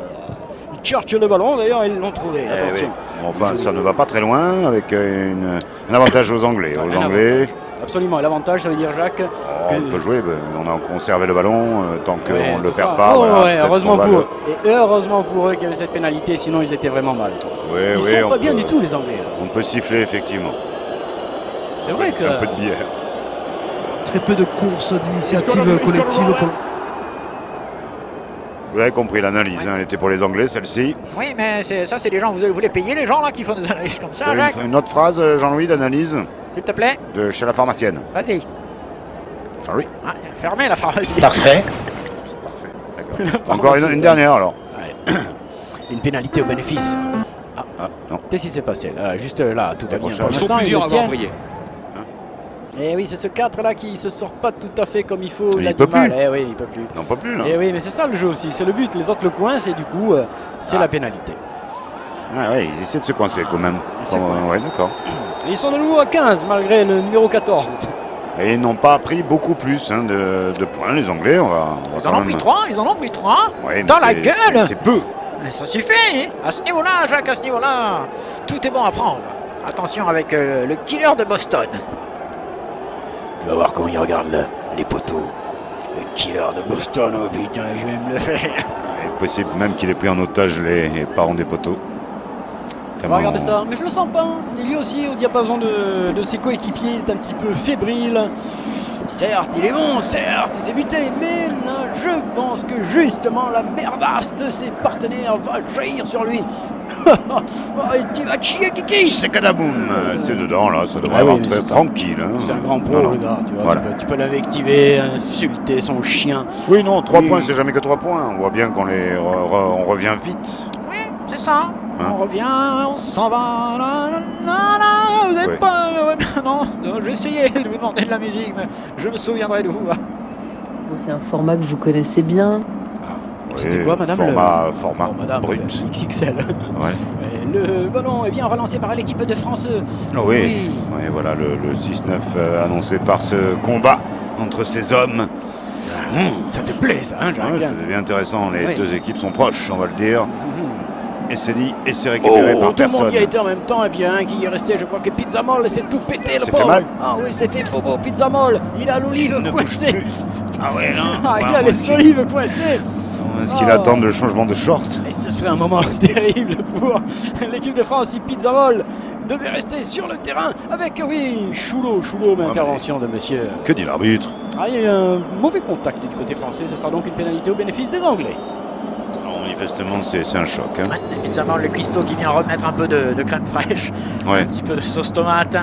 Ils cherchent le ballon, d'ailleurs, ils l'ont trouvé. Attention. Oui. Enfin, ça ne va pas très loin avec un avantage aux Anglais. Absolument, l'avantage, ça veut dire, Jacques. On peut jouer, on a conservé le ballon tant qu'on ne le perd pas. Heureusement pour eux. Et heureusement pour eux qu'il y avait cette pénalité, sinon ils étaient vraiment mal. Ils sont pas bien du tout, les Anglais. Là. On peut siffler, effectivement. C'est vrai que. Un peu de bière. Très peu de courses d'initiative collective pour. Vous avez compris l'analyse, elle était pour les Anglais, celle-ci. Oui, mais ça, c'est les gens, vous voulez payer les gens là qui font des analyses comme ça, Jacques? Une autre phrase, Jean-Louis, d'analyse? S'il te plaît. De chez la pharmacienne. Vas-y. Sorry. Ah, fermé la pharmacie. Parfait. D'accord. Encore une dernière alors. Ouais. Une pénalité au bénéfice. Ah, non. Qu'est-ce qui s'est passé là? Juste là, tout va bien. Ils sont plusieurs à avoir brillé. Et oui, c'est ce 4 là qui se sort pas tout à fait comme il faut. Il peut plus. Eh oui, il peut plus. Non, pas plus là. Et oui, mais c'est ça le jeu aussi. C'est le but. Les autres le coincent et du coup, c'est la pénalité. Ah ouais, ils essaient de se coincer quand même. Ouais, d'accord. Et ils sont de nouveau à 15 malgré le numéro 14. Et ils n'ont pas pris beaucoup plus de points, les Anglais. Ils en ont pris 3, ils en ont pris 3. Ouais, dans la gueule. C'est peu. Mais ça suffit. À ce niveau-là, Jacques, à ce niveau-là, tout est bon à prendre. Attention avec le killer de Boston. Tu vas voir comment il regarde les poteaux. Le killer de Boston, oh putain, je vais me le faire. Il est possible même qu'il ait pris en otage les parents des poteaux. Regardez ça, mais je le sens pas. Et lui aussi, au diapason de ses coéquipiers, il est un petit peu fébrile. Certes, il est bon, certes, il s'est buté, mais là, je pense que justement la merdasse de ses partenaires va jaillir sur lui. Tu vas chier, Kiki. C'est cadaboum, c'est dedans là, ça devrait rentrer tranquille. Hein. C'est un grand pro, le gars, tu vois, voilà. tu peux l'invectiver, insulter son chien. Oui, non, 3 points, c'est jamais que 3 points. On voit bien qu'on on revient vite. Oui, c'est ça. Hein? On revient, on s'en va. Vous n'avez pas. Non, j'ai essayé de vous demander de la musique, mais je me souviendrai de vous. C'est un format que vous connaissez bien. C'était quoi, madame? Format madame, brut. XXL. Ouais. Le ballon est bien relancé par l'équipe de France. Oui. Ouais, voilà le 6-9 annoncé par ce combat entre ces hommes. Ça te plaît, ça, hein, Jacques? Ouais, ça devient intéressant. Les deux équipes sont proches, on va le dire. Et c'est dit, et c'est récupéré par personne. Tout le monde y a été en même temps, et puis il y en a un qui est resté, je crois que Pizzamol s'est tout pété, le pauvre. C'est fait mal. Ah oui, c'est fait bobo, Pizzamol. Il a l'olive coincée. Ah ouais, non. Il a les olives coincées. Est-ce qu'il attend le changement de short? Et ce serait un moment terrible pour l'équipe de France si Pizzamol devait rester sur le terrain avec, oui, Choulot, mais intervention de monsieur. Que dit l'arbitre? Il y a eu un mauvais contact du côté français, ce sera donc une pénalité au bénéfice des Anglais. Non, manifestement, c'est un choc. Hein. Pizzamol, le cuistot qui vient remettre un peu de crème fraîche, un petit peu de sauce tomate.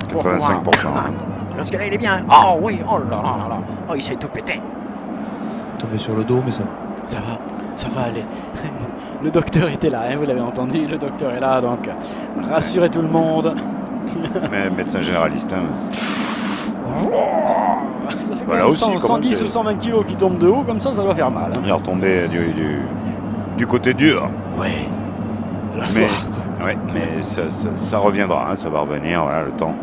85%. Parce que là, il est bien. Oh oui, oh là là là. Oh, il s'est tout pété. Tombé sur le dos, mais ça... Ça va aller. Le docteur était là, hein, vous l'avez entendu, le docteur est là, donc rassurez tout le monde. Mais médecin généraliste. Hein. Ça fait voilà aussi, 110 ou 120 kilos qui tombent de haut, comme ça doit faire mal. Hein. Il est retombé du côté dur. Oui. Mais ça reviendra, hein, ça va revenir, voilà, le temps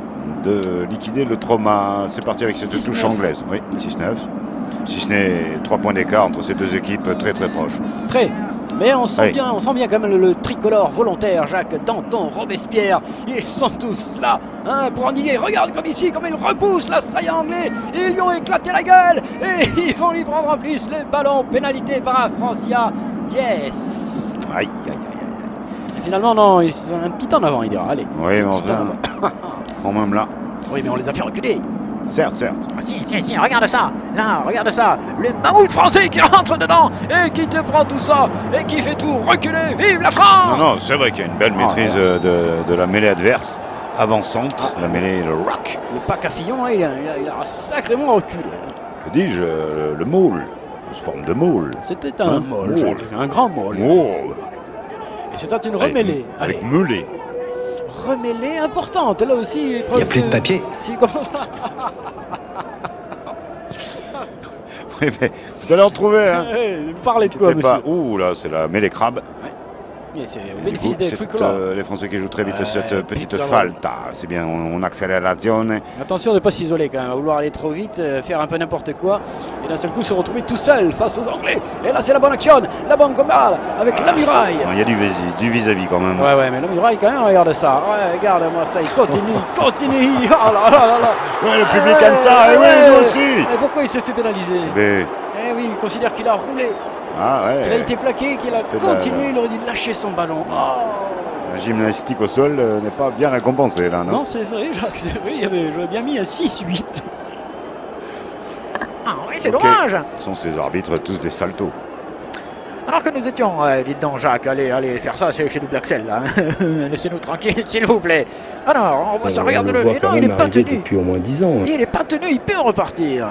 de liquider le trauma. C'est parti avec cette touche anglaise. Oui, 6-9. Si ce n'est 3 points d'écart entre ces deux équipes très proches. Mais on sent bien quand même le tricolore volontaire, Jacques, Danton, Robespierre, ils sont tous là hein, pour endiguer. Regarde comme ici, comme ils repoussent l'assaillant anglais, ils lui ont éclaté la gueule et ils vont lui prendre en plus les ballons, pénalité par Francia. Yes. Aïe. Et finalement non, c'est un petit en avant il dira, allez. Oui, mais enfin, quand même là. Oui, mais on les a fait reculer. Certes. Ah, si, regarde ça. Là, regarde ça. Le mammouth français qui rentre dedans et qui te prend tout ça et qui fait tout reculer. Vive la France! Non, c'est vrai qu'il y a une belle maîtrise de la mêlée adverse, avançante, la mêlée, le rock. Le pack à Fillon, il a sacrément reculé. Que dis-je, le môle, sous forme de môle. C'était un môle, un grand môle. Et c'est ça, une remêlée. Avec meulée. Remêlée importante, là aussi. Il n'y a plus de papier. Si, comment ça? Oui, mais vous allez en trouver, hein. Vous parlez de quoi, monsieur? Ouh, là, c'est la mêlée crabe. Et c'est au bénéfice des tricolores. Les Français qui jouent très vite cette petite falta. C'est bien, on accélération. Attention de ne pas s'isoler quand même, à vouloir aller trop vite, faire un peu n'importe quoi, et d'un seul coup se retrouver tout seul face aux Anglais. Et là c'est la bonne action, la bonne combat avec la muraille. Il y a du vis-à-vis quand même. Ouais, mais la muraille quand même, regarde ça. Ouais, regarde-moi ça, il continue. Oh là là. Ouais, le public aime ça, et oui, nous aussi. Et pourquoi il se fait pénaliser? Eh oui, il considère qu'il a roulé. Il a été plaqué, qu'il a continué, il aurait dû lâcher son ballon. La gymnastique au sol n'est pas bien récompensée là, non? Non, c'est vrai, Jacques, c'est vrai, j'aurais bien mis un 6-8. Ah oui, c'est dommage. Ce sont ces arbitres tous des saltos. Alors que nous étions, dites donc Jacques, allez faire ça chez Double Axel là. Laissez-nous tranquille, s'il vous plaît. Alors, on voit ça, regarde-le. Et non, il n'est pas tenu. Depuis au moins 10 ans. Il n'est pas tenu, il peut repartir.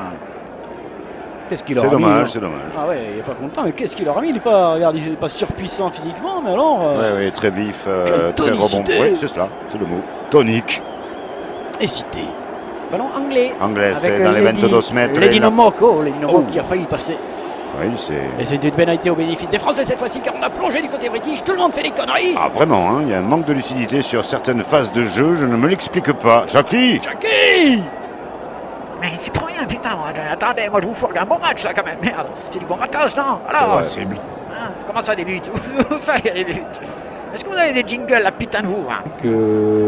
Qu'est-ce qu'il aura mis? C'est dommage. Ah ouais, il est pas content, mais qu'est-ce qu'il aura mis? Il est pas, regarde, il est pas surpuissant physiquement, mais alors... Ouais, très vif, très rebond. Oui, c'est cela, c'est le mot. Tonique. Hésité. Ballon anglais. Anglais, c'est dans les 22 mètres. Lady Nomoko qui a failli passer. Oui, c'est... Et c'est une pénalité au bénéfice des Français cette fois-ci, car on a plongé du côté british, tout le monde fait des conneries. Ah vraiment, hein, il y a un manque de lucidité sur certaines phases de jeu, je ne me l'explique pas. Jackie! Mais c'est pour rien, putain, attendez, moi je vous fourgue un bon match, ça, quand même, merde. C'est du bon matos, non? Alors, comment ça débute? Enfin, il y a des buts. Est-ce que vous avez des jingles, la putain de vous, hein?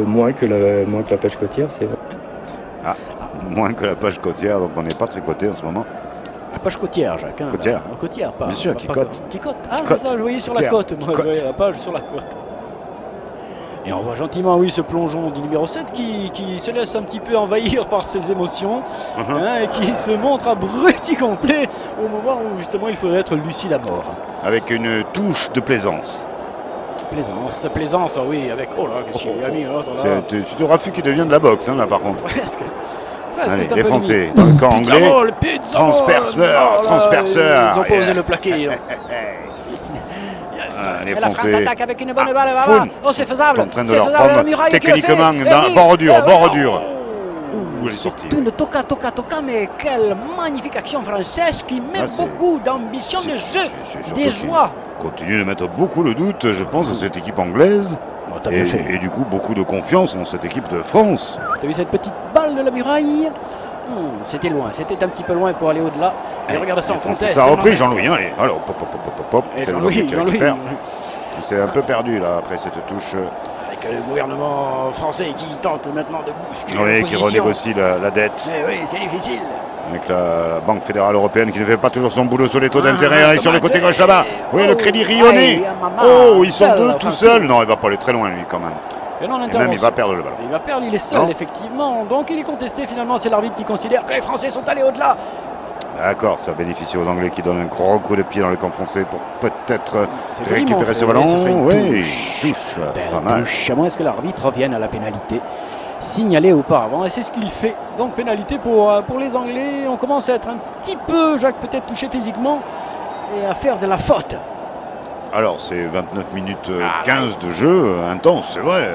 Moins que la pêche côtière, c'est vrai. Ah, moins que la pêche côtière, donc on n'est pas très coté en ce moment. La page côtière, Jacques. Hein, côtière. Côtière, pas. Bien sûr, pas, qui pas cote. Qui cote. Ah, c'est ça, je voyais sur la côte. Moi, je voyais la page sur la côte. Et on voit gentiment, oui, ce plongeon du numéro 7 qui se laisse un petit peu envahir par ses émotions hein, et qui se montre abruti complet au moment où justement il faudrait être lucide à mort. Avec une touche de plaisance. Plaisance, oui, avec... Oh là, qu'est-ce qu'il a mis l'autre là? C'est du raffut qui devient de la boxe, hein, là, par contre. Presque. Allez, les Français, dans le camp anglais, transperceur. Ils ont pas osé le plaquer. Les la France Français attaque avec une bonne balle. Voilà. Oh, c'est faisable. En train de leur prendre techniquement bord dur. Ouh, elle est sortie. Une toca, mais quelle magnifique action française qui met beaucoup d'ambition de jeu, des joies. Continue de mettre beaucoup le doute, je pense, à cette équipe anglaise. Et du coup, beaucoup de confiance en cette équipe de France. Tu as vu cette petite balle de la muraille? C'était loin, c'était un petit peu loin pour aller au-delà. Et regarde ça en français. Ça a repris Jean-Louis. Allez, alors, c'est Jean-Louis qui récupère. Il s'est un peu perdu là après cette touche. Avec le gouvernement français qui tente maintenant de bousculer la position. Qui renégocie la dette. Mais oui, c'est difficile. Avec la Banque Fédérale Européenne qui ne fait pas toujours son boulot sur les taux d'intérêt. Et sur le côté gauche là-bas, oui, le Crédit Lyonnais. Oh, ils sont deux tout seuls. Non, il va pas aller très loin lui quand même. Et même il va perdre le ballon. Il est seul effectivement. Donc il est contesté finalement. C'est l'arbitre qui considère que les Français sont allés au-delà. D'accord, ça bénéficie aux Anglais qui donnent un gros coup de pied dans le camp français pour peut-être récupérer ce ballon. Oui, touche. Pas mal. À moins que l'arbitre revienne à la pénalité signalée auparavant. Et c'est ce qu'il fait. Donc pénalité pour les Anglais. On commence à être un petit peu, Jacques, peut-être touché physiquement et à faire de la faute. Alors c'est 29 minutes 15 de jeu, intense, c'est vrai.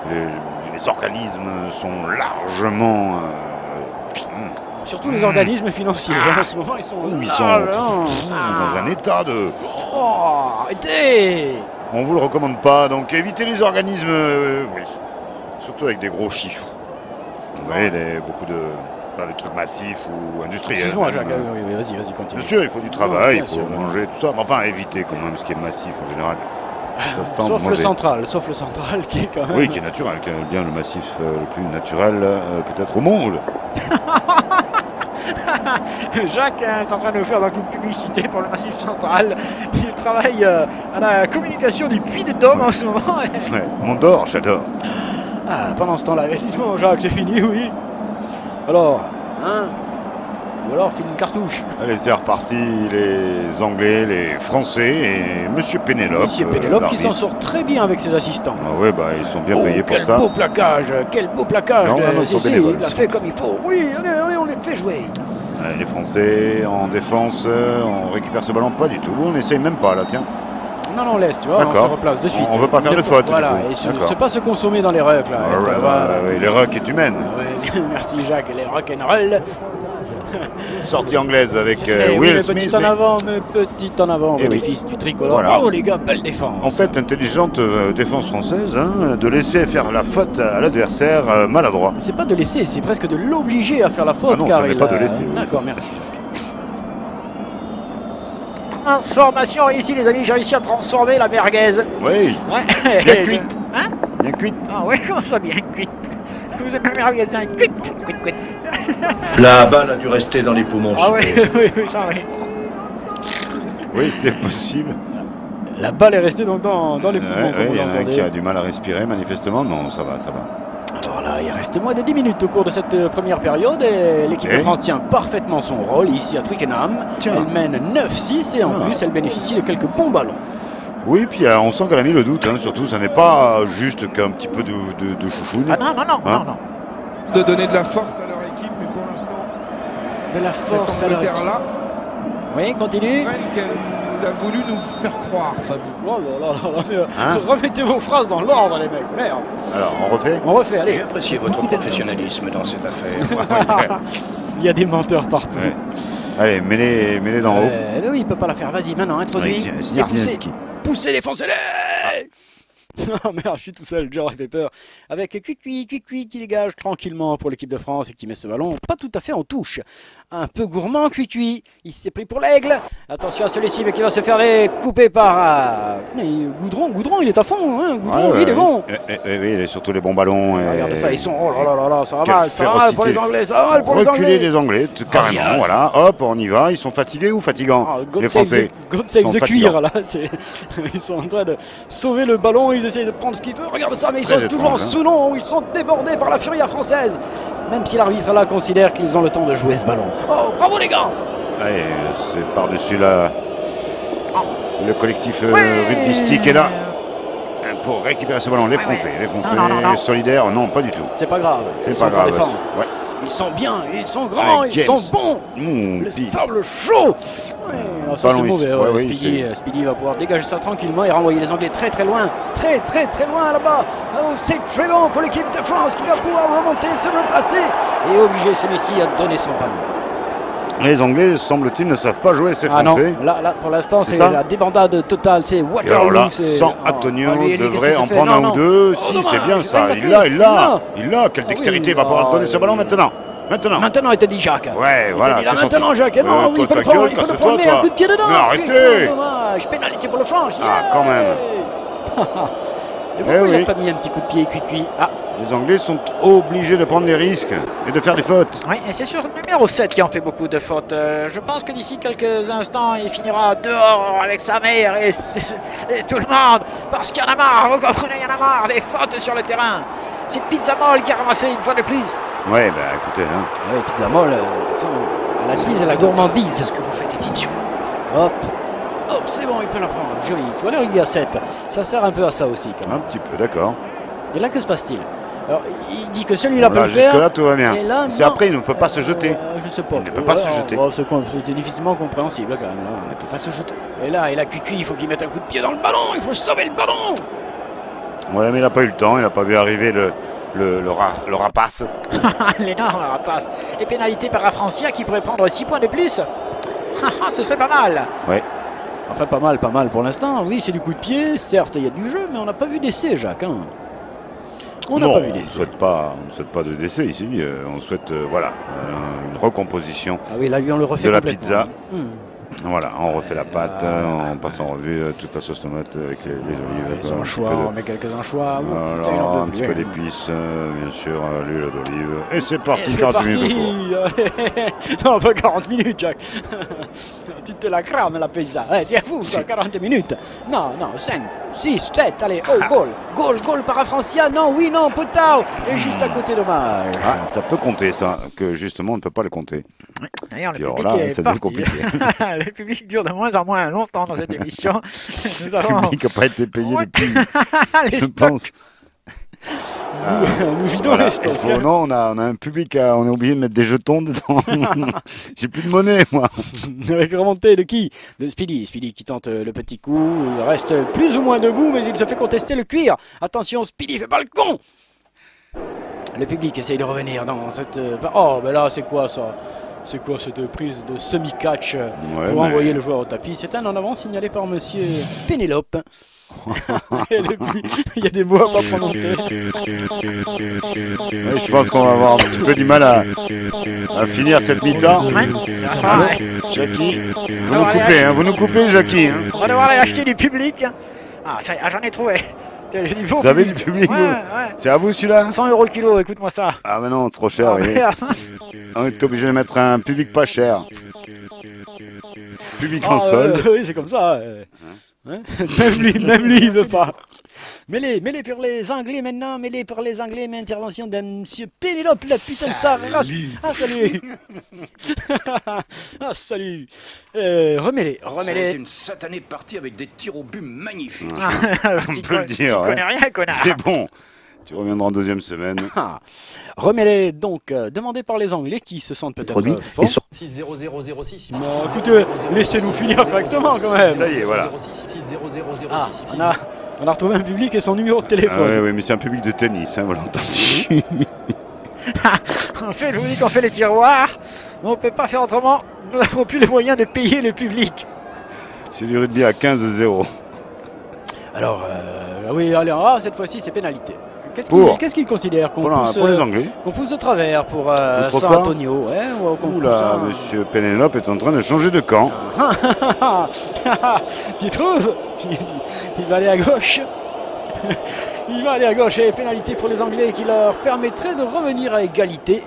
Les organismes sont largement... Surtout les organismes financiers. En ce moment, ils sont dans un état de... Oh, arrêtez! On vous le recommande pas, donc évitez les organismes, oui. Surtout avec des gros chiffres. Vous voyez, beaucoup de... Pas des trucs massifs ou industriels. Excuse-moi, Jacques, oui, vas-y, continue. Bien sûr, il faut du travail, il faut manger, tout ça. Mais enfin, éviter quand même ce qui est massif en général. Ça sent sauf mauvais. le central qui est quand même... Oui, qui est naturel, qui est bien le massif le plus naturel peut-être au monde. Jacques est en train de nous faire donc une publicité pour le Massif Central. Il travaille à la communication du Puy de Dôme en ce moment. Ouais, Mont-d'Or, j'adore. Pendant ce temps-là, non, Jacques, c'est fini, oui. Alors, ou alors, file une cartouche. Allez, c'est reparti, les Anglais, les Français et Monsieur Pénélope. Monsieur Pénélope qui s'en sort très bien avec ses assistants. Ah ouais, ils sont bien payés pour ça. Quel beau plaquage. Non, ils sont bénévoles. Il l'a fait comme il faut. Oui, allez, on les fait jouer. Allez, les Français en défense, on récupère ce ballon, pas du tout. On n'essaye même pas là, tiens. Non, on laisse, tu vois, on se replace de suite. On veut pas faire de faute. Voilà, et c'est pas se consommer dans les rucks là. Oui, les rucks est humaine. Merci Jacques, les rock'n'roll. Sortie anglaise avec Will Smith. Petit en avant, bénéfice du tricolore. Voilà. Oh les gars, belle défense. En fait, intelligente défense française, de laisser faire la faute à l'adversaire maladroit. C'est pas de laisser, c'est presque de l'obliger à faire la faute. Non, ça n'est pas de laisser. D'accord, merci. Transformation réussie, les amis, j'ai réussi à transformer la merguez. Oui, bien cuite. Bien cuite. Ah oui, comment ça, bien cuite? Vous aimez la merguez bien cuite? La balle a dû rester dans les poumons. Ah oui, ça oui. Oui, c'est possible. La balle est restée donc dans les poumons, comme vous l'entendez. Il y en a un qui a du mal à respirer, manifestement. Non, ça va. Alors là, il reste moins de 10 minutes au cours de cette première période et l'équipe de France tient parfaitement son rôle ici à Twickenham. Elle mène 9-6 et en plus, elle bénéficie de quelques bons ballons. Oui, puis on sent qu'elle a mis le doute, surtout, ça n'est pas juste qu'un petit peu de chouchoune. Ah non. De donner de la force à leur équipe, mais pour l'instant... de la force à là. Oui, continue. Il a voulu nous faire croire, Fabien. Oh là là là là, remettez vos phrases dans l'ordre, les mecs, merde. Alors, on refait? On refait, allez. J'ai apprécié votre professionnalisme dans cette affaire. Il y a des menteurs partout. Ouais. Allez, mets-les d'en haut. Mais oui, il peut pas la faire. Vas-y, maintenant, introduis. Poussez, défoncez-les. Oh merde, je suis tout seul, George fait peur. Avec Cuicui qui dégage tranquillement pour l'équipe de France et qui met ce ballon pas tout à fait en touche. Un peu gourmand, Cuicui. Il s'est pris pour l'aigle. Attention à celui-ci, mais qui va se faire couper par Goudron, il est à fond, hein. Goudron, il est bon. Oui, il est surtout les bons ballons. Regardez ça, ils sont. Oh là là, ça va mal pour les Anglais, ça va mal pour les Anglais. Reculer les Anglais, carrément, voilà. Hop, on y va. Ils sont fatigués ou fatigants? Les Français. God save the cuir, là. Ils sont en train de sauver le ballon. Ils essayent de prendre ce qu'ils veulent. Regarde ça, mais ils sont toujours en sous-nom. Ils sont débordés par la furia française. Même si l'arbitre là considère qu'ils ont le temps de jouer ce ballon. Oh, bravo les gars! Allez, c'est par-dessus là. Le collectif rugbystique est là pour récupérer ce ballon. Les Français non. Solidaires, non, pas du tout. C'est pas grave. C'est pas grave. Ouais. Ils sont bien, ils sont grands, ils sont bons. Le sable chaud. Ouais, ça c'est mauvais. Speedy va pouvoir dégager ça tranquillement et renvoyer les Anglais très loin. Très loin là-bas. Oh, c'est très bon pour l'équipe de France qui va pouvoir remonter, se replacer et obliger celui-ci à donner son ballon. Les Anglais, semble-t-il, ne savent pas jouer ces Français. Non. Là, pour l'instant, c'est la débandade totale. C'est Waterloo. Sans Antonio devrait en prendre un ou deux. Si, c'est bien ça. Il l'a. Quelle dextérité. Il va pouvoir donner ce ballon maintenant. Maintenant, il te dit Jacques. Ouais, voilà. Maintenant, Jacques. Non, il peut le prendre. Il peut le prendre. Mais un coup de pied dedans. Mais arrêtez. Dommage. Pénalité pour le France. Ah, quand même. Et pourquoi il n'a pas mis un petit coup de pied cuit? Les Anglais sont obligés de prendre des risques et de faire des fautes. Oui, et c'est sur le numéro 7 qui en fait beaucoup de fautes. Je pense que d'ici quelques instants, il finira dehors avec sa mère et tout le monde. Parce qu'il y en a marre, vous comprenez, il y en a marre, des fautes sur le terrain. C'est Pizzamol qui a ramassé une fois de plus. Ouais, bah écoutez. Oui, Pizzamol, de toute façon, à la cise, à la gourmandise. C'est ce que vous faites, idiot. Hop, c'est bon, il peut la prendre. Joli. Tu vois, le rugby à 7, ça sert un peu à ça aussi, quand même. Un petit peu, d'accord. Et là, que se passe-t-il? Alors, il dit que celui-là peut le faire. Jusque-là, tout va bien. C'est après, il ne peut pas se jeter. Je sais pas. Il ne peut pas se jeter. C'est difficilement compréhensible, quand même. Là. Il ne peut pas se jeter. Et là, Cuicui, il faut qu'il mette un coup de pied dans le ballon. Il faut sauver le ballon. Ouais, mais il n'a pas eu le temps. Il n'a pas vu arriver le rapace. L'énorme rapace. Et pénalité par la Francia qui pourrait prendre 6 points de plus. Ce serait pas mal. Ouais. Enfin, pas mal pour l'instant. Oui, c'est du coup de pied. Certes, il y a du jeu, mais on n'a pas vu d'essai, Jacques. On n'a pas vu d'essai. On ne souhaite pas de décès ici. On souhaite une recomposition on le refait de la pizza. Voilà, on refait la pâte, on passe en revue toute la sauce tomate avec les olives. Les anchois, on met quelques anchois. Voilà, un petit peu d'épices, bien sûr, l'huile d'olive. Et c'est parti, 40 minutes au four. Non, pas 40 minutes, Jacques. Tu te la crames, la pizza. Tiens, fou, 40 minutes. Non, 5, 6, 7, allez, goal par la Francia. Non, Potau. Et juste à côté, dommage. Ah, ça peut compter, ça, que justement, on ne peut pas le compter. D'ailleurs, le public est parti. Compliqué. Le public dure de moins en moins longtemps dans cette émission. Le public n'a pas été payé depuis, je pense. Nous vidons les stocks. Non, on a un public, on est obligé de mettre des jetons dedans. J'ai plus de monnaie, moi. Avec remontée de qui? De Speedy. Speedy qui tente le petit coup. Il reste plus ou moins debout, mais il se fait contester le cuir. Attention, Speedy, fait pas le con. Le public essaye de revenir dans cette... Oh, ben là, c'est quoi ça? C'est quoi cette prise de semi-catch pour envoyer le joueur au tapis? C'est un en avant signalé par monsieur Pénélope. Il y a des mots à pas prononcer. Je pense qu'on va avoir un petit peu du mal à finir cette mi-temps. Jackie, vous nous coupez, Jackie. On va devoir aller acheter du public. Ah, j'en ai trouvé. Vous avez du public? C'est à vous celui-là? 100 € le kilo, écoute-moi ça. Ah mais non, trop cher, oui. On est obligé de mettre un public pas cher. Public en sol. Oui, c'est comme ça. Même lui, il veut pas. Mêlée pour les Anglais maintenant, mais intervention de monsieur Pénélope, la putain de sa race. Ah, salut. Salut. Remets-les. C'est une satanée partie avec des tirs au but magnifiques. On peut le dire. Tu connais rien, connard. Mais bon, Tu reviendras en deuxième semaine. Remets-les donc demandés par les Anglais qui se sentent peut-être forts. 6-0-0-0-6. Non, écoutez, laissez-nous finir correctement quand même. Ça y est, voilà. On a retrouvé un public et son numéro de téléphone. Oui, mais c'est un public de tennis, hein, voilà, entendu. En fait, je vous dis qu'on fait les tiroirs, on ne peut pas faire autrement. Nous n'avons plus les moyens de payer le public. C'est du rugby à 15-0. Alors, oui, allez, cette fois-ci, c'est pénalité. Qu'est-ce qu'ils considèrent pour les Anglais. Qu'on pousse de travers pour San Antonio, Oula, monsieur Penelope est en train de changer de camp. Tu trouves? Il va aller à gauche. Il va aller à gauche et pénalité pour les Anglais qui leur permettrait de revenir à égalité.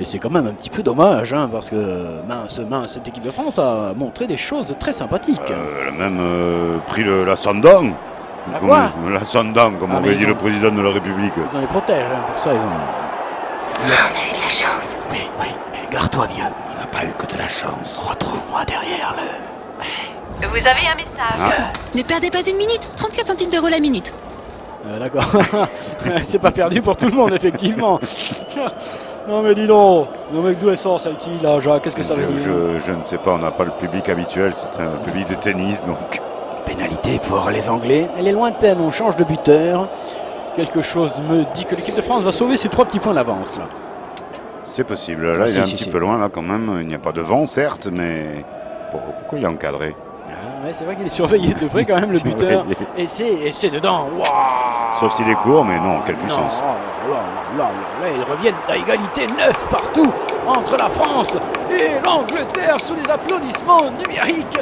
Et c'est quand même un petit peu dommage, hein, parce que cette équipe de France a montré des choses très sympathiques. Elle a même pris la Sandan. La Sandan, comme aurait dit le président de la République. Ils ont les protèges, hein, pour ça ils ont... On a eu de la chance. Oui, mais garde-toi vieux. On n'a pas eu que de la chance. Retrouve-moi derrière le... Vous avez un message. Ne perdez pas une minute, 34 centimes d'euros la minute. D'accord. C'est pas perdu pour tout le monde, effectivement. Non mais dis donc. Non mais d'où elle sort celle-ci là, Jacques? Qu'est-ce que ça veut dire? Je ne sais pas, on n'a pas le public habituel, c'est un public de tennis donc... Pénalité pour les Anglais. Elle est lointaine, on change de buteur. Quelque chose me dit que l'équipe de France va sauver ses 3 petits points d'avance là. C'est possible, là il est un petit peu loin là quand même. Il n'y a pas de vent certes, mais pourquoi il est encadré? Ouais, c'est vrai qu'il est surveillé de près quand même le buteur. Et c'est dedans. Wow. Sauf s'il est court, mais non, quelle puissance. Là, ils reviennent à égalité 9 partout entre la France et l'Angleterre sous les applaudissements numériques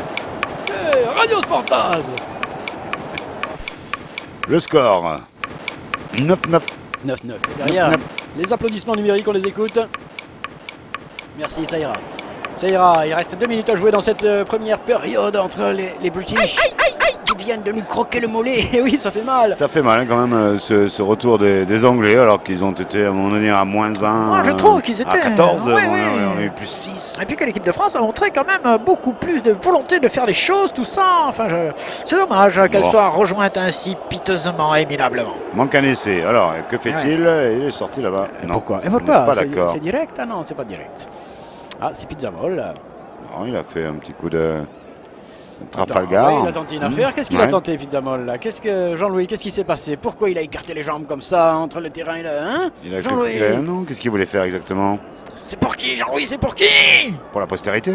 de Radio Sportaz. Le score 9-9. 9-9. Derrière, les applaudissements numériques, on les écoute. Merci, ça ira. Ça ira, il reste 2 minutes à jouer dans cette première période entre les British qui viennent de nous croquer le mollet. Et oui, ça fait mal. Ça fait mal quand même ce retour des Anglais alors qu'ils ont été à un moment donné à -1. Je trouve qu'ils étaient à 14, oui. on a eu +6. Et puis que l'équipe de France a montré quand même beaucoup plus de volonté de faire les choses, tout ça. Enfin, c'est dommage qu'elle soit rejointe ainsi piteusement et minablement. Manque un essai. Alors, que fait-il? Il est sorti là-bas. Pourquoi? Pas d'accord. C'est direct? Ah non, c'est pas direct. Ah, c'est Pizzamol. Non, il a fait un petit coup de Trafalgar. Il a tenté une affaire. Qu'est-ce qu'il a tenté, Pizzamol là? Jean-Louis, qu'est-ce qui s'est passé? Pourquoi il a écarté les jambes comme ça entre le terrain et le... Hein? Jean-Louis, non, qu'est-ce qu'il voulait faire exactement? C'est pour qui, Jean-Louis? C'est pour qui? Pour la postérité?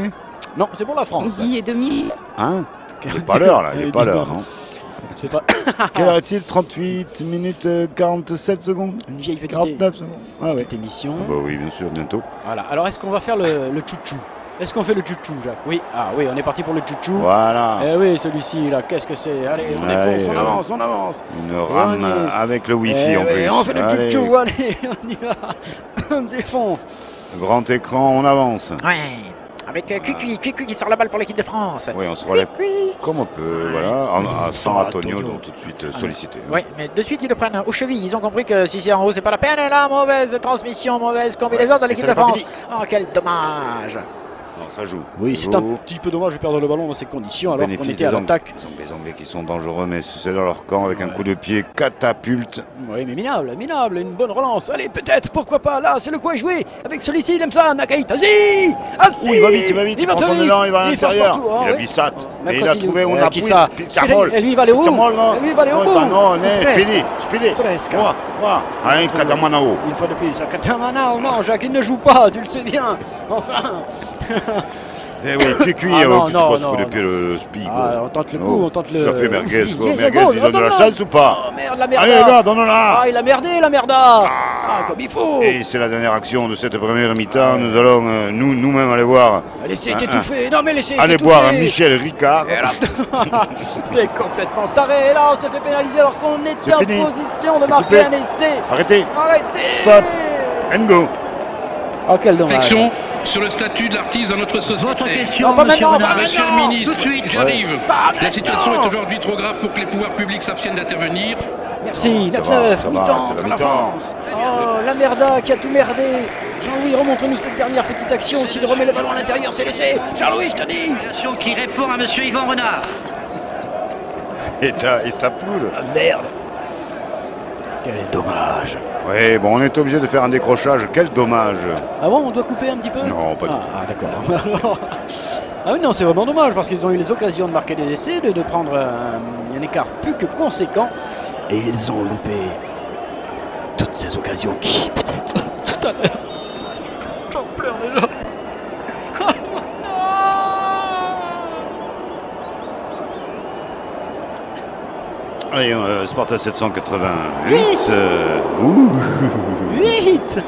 Non, c'est pour la France. 11h30. Hein? Il n'est pas l'heure là, il n'est pas l'heure. C'est pas... Quelle heure est-il? 38 minutes 47 secondes. Une vieille petite 49 secondes. Petite émission. Bah oui, bien sûr, bientôt. Voilà. Alors, est-ce qu'on va faire le chouchou? Est-ce qu'on fait le chouchou, Jacques? Oui. Ah oui, on est parti pour le chouchou. Voilà. Eh oui, celui-ci là, qu'est-ce que c'est? Allez, on défonce, on avance. Une rame avec le wifi en plus. On fait le chouchou, allez, on y va. On défonce. Grand écran, on avance. Ouais. Avec Cuicui qui sort la balle pour l'équipe de France. Oui, on se relève comme on peut, voilà. À San Antonio, donc tout de suite sollicité. Oui, mais de suite ils le prennent aux chevilles. Ils ont compris que si c'est en haut, c'est pas la peine. Et là, mauvaise transmission, mauvaise combinaison de l'équipe de France. Oh, quel dommage. Non, ça joue. Oui, c'est un petit peu dommage de perdre le ballon dans ces conditions alors qu'on était à l'attaque. Les Anglais qui sont dangereux, mais c'est dans leur camp avec un coup de pied catapulte. Oui, mais minable, une bonne relance. Allez, peut-être, pourquoi pas, là, c'est le coup à jouer. Avec celui-ci, il aime ça, Nakaï Tazi. Il va vite, il prend son élan, il va à l'intérieur. Il a Bissat, mais il a trouvé, on a pris Et lui, il va aller où? Lui, il va aller au bout. Non, Spili. Moi, un Katamanao. Une fois de plus, un Katamanao, non, Jacques, il ne joue pas, tu le sais bien. Enfin. Eh oui, Cuicui, tu passes coup de pied le speed. On tente le coup, on tente le... Ça fait merguez, quoi. Merguez, il donne de la chance ou pas? Oh merde, la merda. Allez les gars, donne-la. Ah, il a merdé, la merda. Comme il faut. Et c'est la dernière action de cette première mi-temps. Nous allons nous-mêmes aller voir... Laissez t'étouffer. Non, mais laissez aller boire un Michel Ricard. T'es complètement taré. Et là, on se fait pénaliser alors qu'on était en position de marquer un essai. Arrêtez. Stop. And go. Oh, quel dommage. Sur le statut de l'artiste dans notre société. Votre question, monsieur Renard. Monsieur le ministre, tout de suite. j'arrive. La situation est aujourd'hui trop grave pour que les pouvoirs publics s'abstiennent d'intervenir. Merci, 9-9, mi-temps pour la France. Oh, la merda qui a tout merdé. Jean-Louis, remontre-nous cette dernière petite action. S'il remet le ballon à l'intérieur, c'est l'essai. Jean-Louis, je te dis. Action qui répond à monsieur Yvan Renard. Et sa poule. Ah, merde. Quel dommage. Oui, bon, on est obligé de faire un décrochage. Quel dommage. Ah bon, on doit couper un petit peu? Non, pas du tout. Ah, d'accord. Ah oui, non, c'est vraiment dommage parce qu'ils ont eu les occasions de marquer des essais, de prendre un écart plus que conséquent. Et ils ont loupé toutes ces occasions qui, peut-être, tout à l'heure. J'en pleure déjà. Allez, Sparta 788. 8.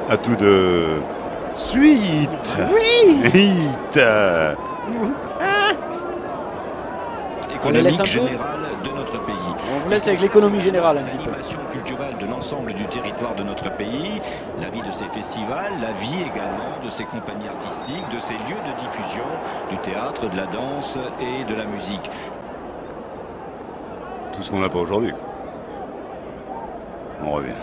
À tout de suite. Oui. 8. On les laisse un peu. Générale de notre pays. On vous laisse avec l'économie générale un petit peu. L'animation culturelle de l'ensemble du territoire de notre pays, la vie de ses festivals, la vie également de ses compagnies artistiques, de ses lieux de diffusion, du théâtre, de la danse et de la musique. Tout ce qu'on n'a pas aujourd'hui. On revient.